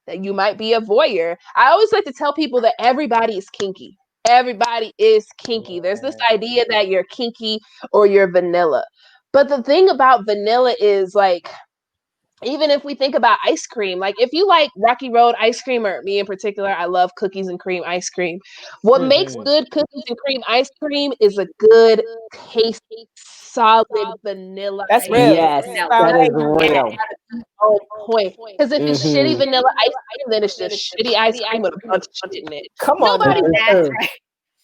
D: that you might be a voyeur. I always like to tell people that everybody is kinky. Everybody is kinky. There's this idea that you're kinky or you're vanilla. But the thing about vanilla is, like, even if we think about ice cream, like if you like Rocky Road ice cream, or me in particular, I love cookies and cream ice cream. What makes good cookies and cream ice cream is a good, tasty, solid vanilla.
C: That's real.
A: Yes, that is real.
D: On point. Because if it's shitty vanilla ice cream, then it's just shitty ice cream with a bunch of shit in it.
C: Come on,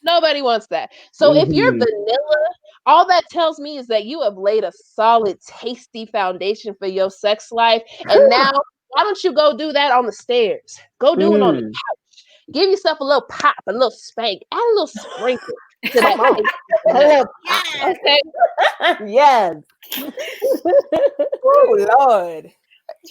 D: Nobody wants that. So if you're vanilla, all that tells me is that you have laid a solid, tasty foundation for your sex life. And now, why don't you go do that on the stairs? Go do it on the couch. Give yourself a little pop, a little spank, add a little sprinkle to that.
A: Okay. Yes.
C: Oh Lord.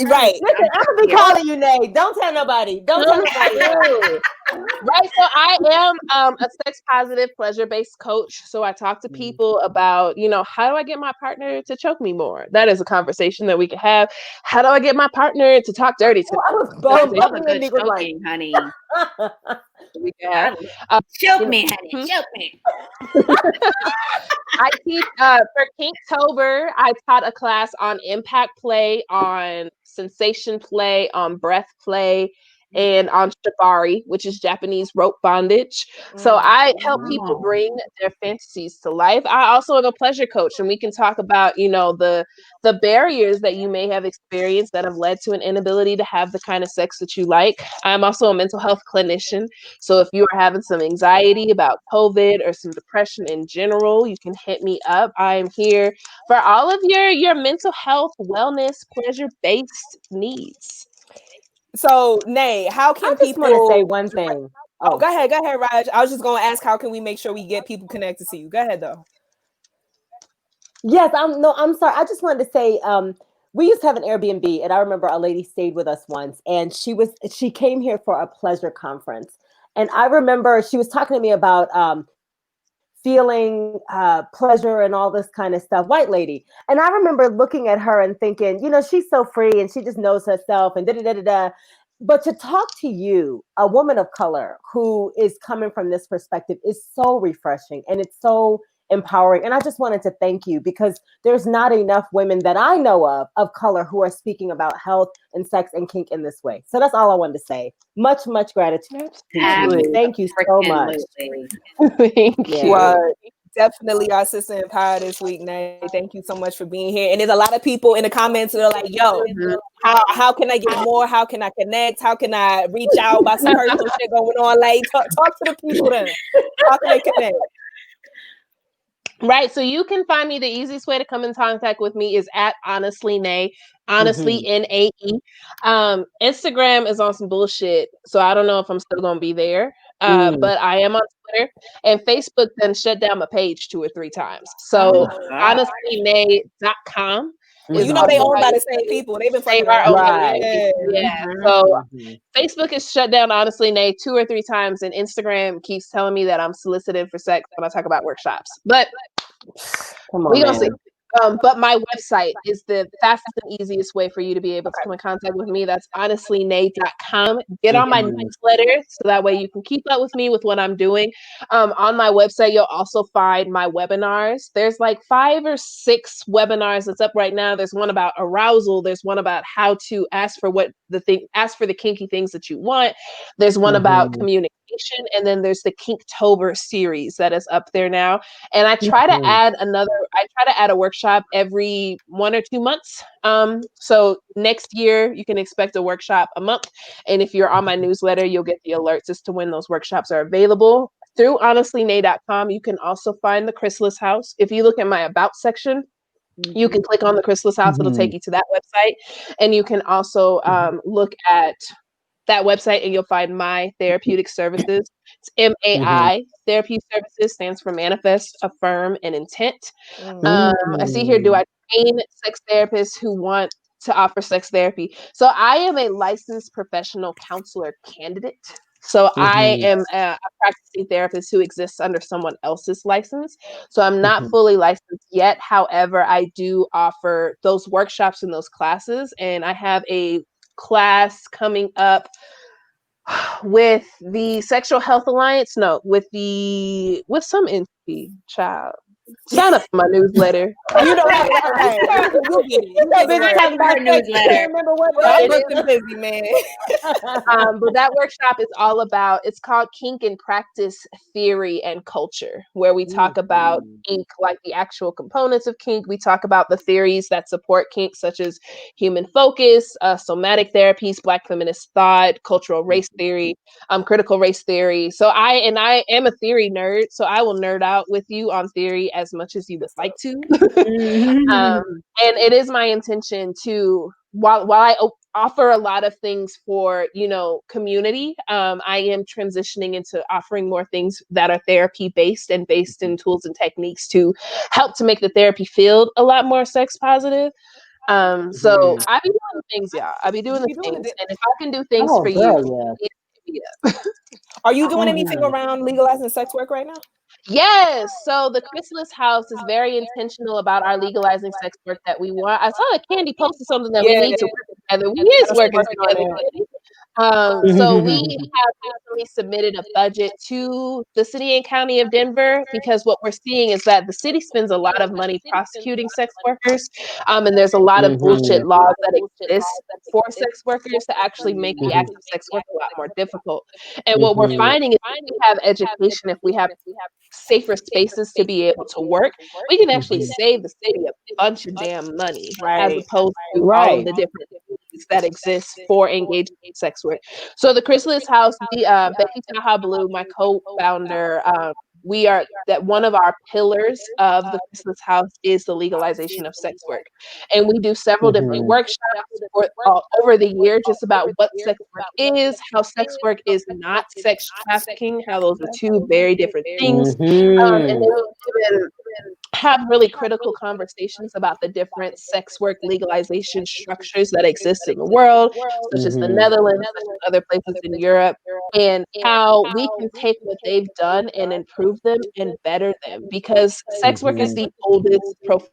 C: Right.
A: Listen, I'm gonna be calling you, Nate. Don't tell nobody. Don't tell nobody.
D: Right. So I am a sex positive, pleasure based coach. So I talk to people about, how do I get my partner to choke me more? That is a conversation that we can have. How do I get my partner to talk dirty to me?
A: I was
B: Love a good choking, honey.
D: We can have.
B: Choke me, honey. Choke me.
D: I teach for Kinktober. I taught a class on impact play, on sensation play, on breath play, and on shibari, which is Japanese rope bondage. So I help people bring their fantasies to life. I also am a pleasure coach, and we can talk about, the barriers that you may have experienced that have led to an inability to have the kind of sex that you like. I'm also a mental health clinician. So if you are having some anxiety about COVID or some depression in general, you can hit me up. I am here for all of your mental health, wellness, pleasure-based needs.
C: So, Nay, how can people
A: want to say one thing?
C: Oh, go ahead, Raj. I was just going to ask, how can we make sure we get people connected to you? Go ahead, though.
A: Yes, I'm sorry. I just wanted to say, we used to have an Airbnb, and I remember a lady stayed with us once, and she came here for a pleasure conference, and I remember she was talking to me about feeling pleasure and all this kind of stuff. White lady, and I remember looking at her and thinking, she's so free and she just knows herself and da da da da da. But to talk to you, a woman of color who is coming from this perspective, is so refreshing and it's so empowering. And I just wanted to thank you, because there's not enough women that I know of color who are speaking about health and sex and kink in this way. So that's all I wanted to say. Much, much gratitude. Thank you so much.
D: Thank you.
C: Definitely our sister in power this week, Nay. Thank you so much for being here. And there's a lot of people in the comments that are like, yo, how can I get more? How can I connect? How can I reach out about some personal shit going on? Like, talk to the people then. How can they connect?
D: Right. So you can find me. The easiest way to come in contact with me is at Honestly Nay. Honestly, NAE. Instagram is on some bullshit, so I don't know if I'm still gonna be there. But I am on Twitter, and Facebook then shut down my page 2 or 3 times. So honestlynay.com.
C: Well, they owned by the same people. They've been fucking
D: around.
C: Right.
D: Yeah. So Facebook is shut down, Honestly Nay, 2 or 3 times, and Instagram keeps telling me that I'm solicited for sex when I talk about workshops. But we're gonna see. But my website is the fastest and easiest way for you to be able to come in contact with me. That's honestlynay.com. Get on my newsletter so that way you can keep up with me with what I'm doing. On my website, you'll also find my webinars. There's like 5 or 6 webinars that's up right now. There's one about arousal. There's one about how to ask for the kinky things that you want. There's one about communication, and then there's the Kinktober series that is up there now. And I try to add a workshop every 1 or 2 months. So next year you can expect a workshop a month. And if you're on my newsletter, you'll get the alerts as to when those workshops are available. Through honestlynay.com, you can also find the Chrysalis House. If you look at my About section, you can click on the Chrysalis House. It'll take you to that website. And you can also look at that website and you'll find my therapeutic services. It's MAI. Therapeutic services stands for manifest, affirm, and intent. I see here, do I train sex therapists who want to offer sex therapy? So I am a licensed professional counselor candidate. So I am a practicing therapist who exists under someone else's license. So I'm not fully licensed yet. However, I do offer those workshops and those classes. And I have a class coming up with the Sexual Health Alliance. No, with some entity, child. Sign up for my newsletter.
C: You know that, right? We'll get it.
B: You're busy talking about her newsletter.
C: Remember I'm looking busy, man.
D: But that workshop is all about, it's called Kink and Practice Theory and Culture, where we talk about kink, like the actual components of kink. We talk about the theories that support kink, such as human focus, somatic therapies, Black feminist thought, cultural race theory, critical race theory. So I am a theory nerd, so I will nerd out with you on theory as much as you would like to. And it is my intention to, while I offer a lot of things for, community, I am transitioning into offering more things that are therapy based and based in tools and techniques to help to make the therapy field a lot more sex positive. So I be doing things, y'all. I be doing the things, and if I can do things for you,
C: are you doing anything around legalizing sex work right now?
D: Yes. So the Chrysalis House is very intentional about our legalizing sex work that we want. I saw that Candy posted something that we need to work together. We is working together, Candy. So we have recently submitted a budget to the city and county of Denver because what we're seeing is that the city spends a lot of money prosecuting sex workers, and there's a lot of bullshit laws that exist for sex workers to actually make the act of sex work a lot more difficult. And what we're finding is if we have education, if we have safer spaces to be able to work, we can actually save the city a bunch of damn money, as opposed to all of the different things that exist for engaging in sex work. So the Chrysalis House, Becky Taha Blue, my co-founder, we are that one of our pillars of the Chrysalis House is the legalization of sex work, and we do several different workshops over the year just about what sex work is, how sex work is not sex trafficking, how those are two very different things, and then we have really critical conversations about the different sex work legalization structures that exist in the world, such as the Netherlands, such as other places in Europe, and how we can take what they've done and improve them and better them, because sex work is the oldest profession.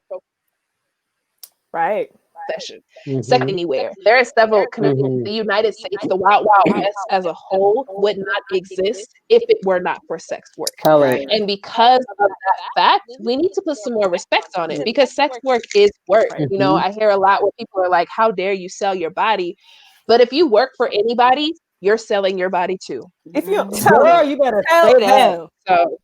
D: Second anywhere. There are several communities. The United States, the Wild Wild West as a whole would not exist if it were not for sex work. And because of that fact, we need to put some more respect on it, because sex work is work. You know, I hear a lot where people are like, how dare you sell your body? But if you work for anybody, you're selling your body too.
C: If you
A: girl, you better say that.
D: So,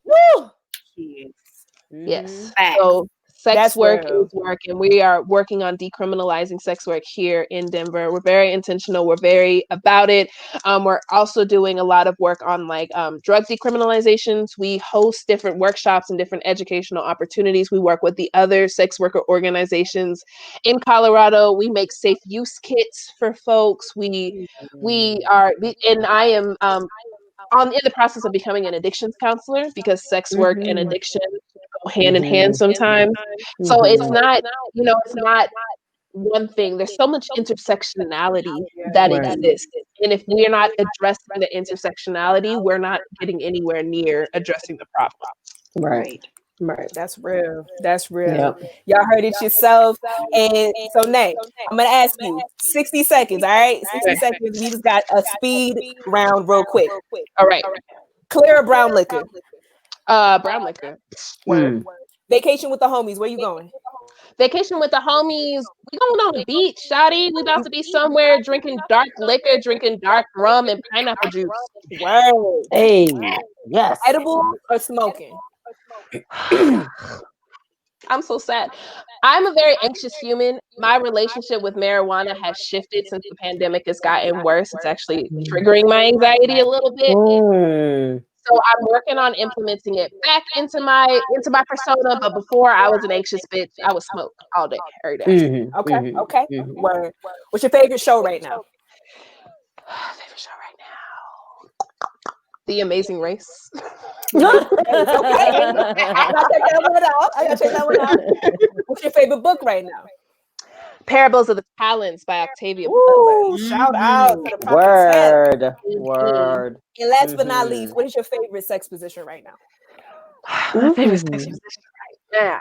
D: yes. So sex work is work, and we are working on decriminalizing sex work here in Denver. We're very intentional. We're very about it. We're also doing a lot of work on like drug decriminalizations. We host different workshops and different educational opportunities. We work with the other sex worker organizations in Colorado. We make safe use kits for folks. And I am in the process of becoming an addictions counselor, because sex work and addiction go hand in hand sometimes. So it's not, it's not one thing. There's so much intersectionality that exists. And if we're not addressing the intersectionality, we're not getting anywhere near addressing the problem.
A: Right.
C: That's real. Y'all heard it yourself. And so, Nay, I'm gonna ask you 60 seconds. All right, 60 seconds. We just got a speed round, real quick.
D: All right.
C: Clear or brown liquor?
D: Brown liquor.
C: Vacation with the homies. Where you going?
D: Vacation with the homies. We going on the beach, shawty. We about to be somewhere drinking dark liquor, drinking dark rum and pineapple juice.
C: Word.
A: Hey, yes.
C: Edible or smoking?
D: I'm so sad. I'm a very anxious human. My relationship with marijuana has shifted since the pandemic has gotten worse. It's actually triggering my anxiety a little bit. So I'm working on implementing it back into my persona. But before, I was an anxious bitch. I would smoke all day, every day.
C: Okay. Word. What's your favorite show right now?
D: Favorite show right now? The Amazing Race.
C: Okay. I gotta check that one out. What's your favorite book right now?
D: Parables of the Talents by Octavia
C: Butler. Shout out to the
A: Word.
C: And last but not least, what is your favorite sex position right now?
D: My favorite sex position right now.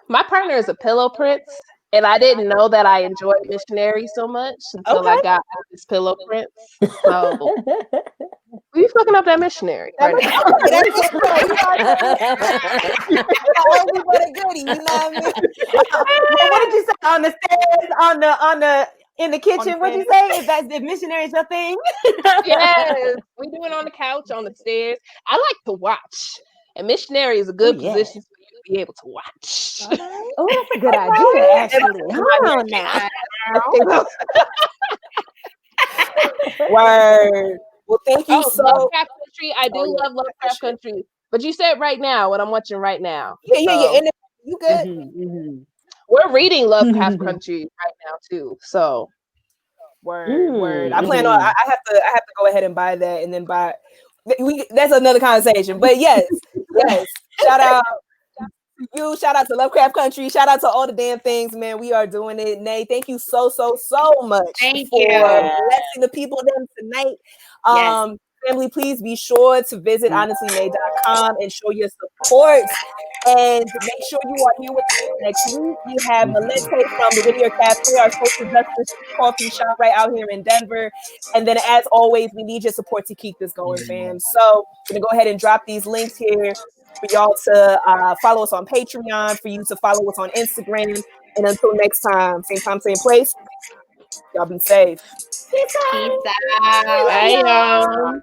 D: My partner is a pillow prince, and I didn't know that I enjoyed missionary so much until I got this pillow prince. So we fucking up that missionary right now.
C: Goodie, you know what I mean?
A: What did you say on the stairs, in the kitchen? What did you say? Is that the missionary is your thing?
D: Yes, we do it on the couch, on the stairs. I like to watch, and missionary is a good position for you to be able to watch.
A: Oh, that's a good idea, actually. Hold on now.
C: Word. Well, thank you so much.
D: Lovecraft Country. I do love Lovecraft Country. But you said right now, what I'm watching right now.
C: Yeah. And you good?
D: We're reading Lovecraft Country right now too. So
C: word. I plan on. I have to go ahead and buy that, and then buy. That's another conversation. But yes. Shout out to you. Shout out to Lovecraft Country. Shout out to all the damn things, man. We are doing it. Nay, thank you so much
B: Thank
C: for
B: you.
C: blessing the people them tonight.
B: Yes.
C: Family, please be sure to visit honestlynay.com and show your support. And make sure you are here with us next week. We have Melete from the Whittier Cafe, our social justice coffee shop right out here in Denver. And then, as always, we need your support to keep this going, fam. So I'm going to go ahead and drop these links here for y'all to follow us on Patreon, for you to follow us on Instagram. And until next time, same place, y'all be safe.
B: Peace out.
D: Bye, y'all.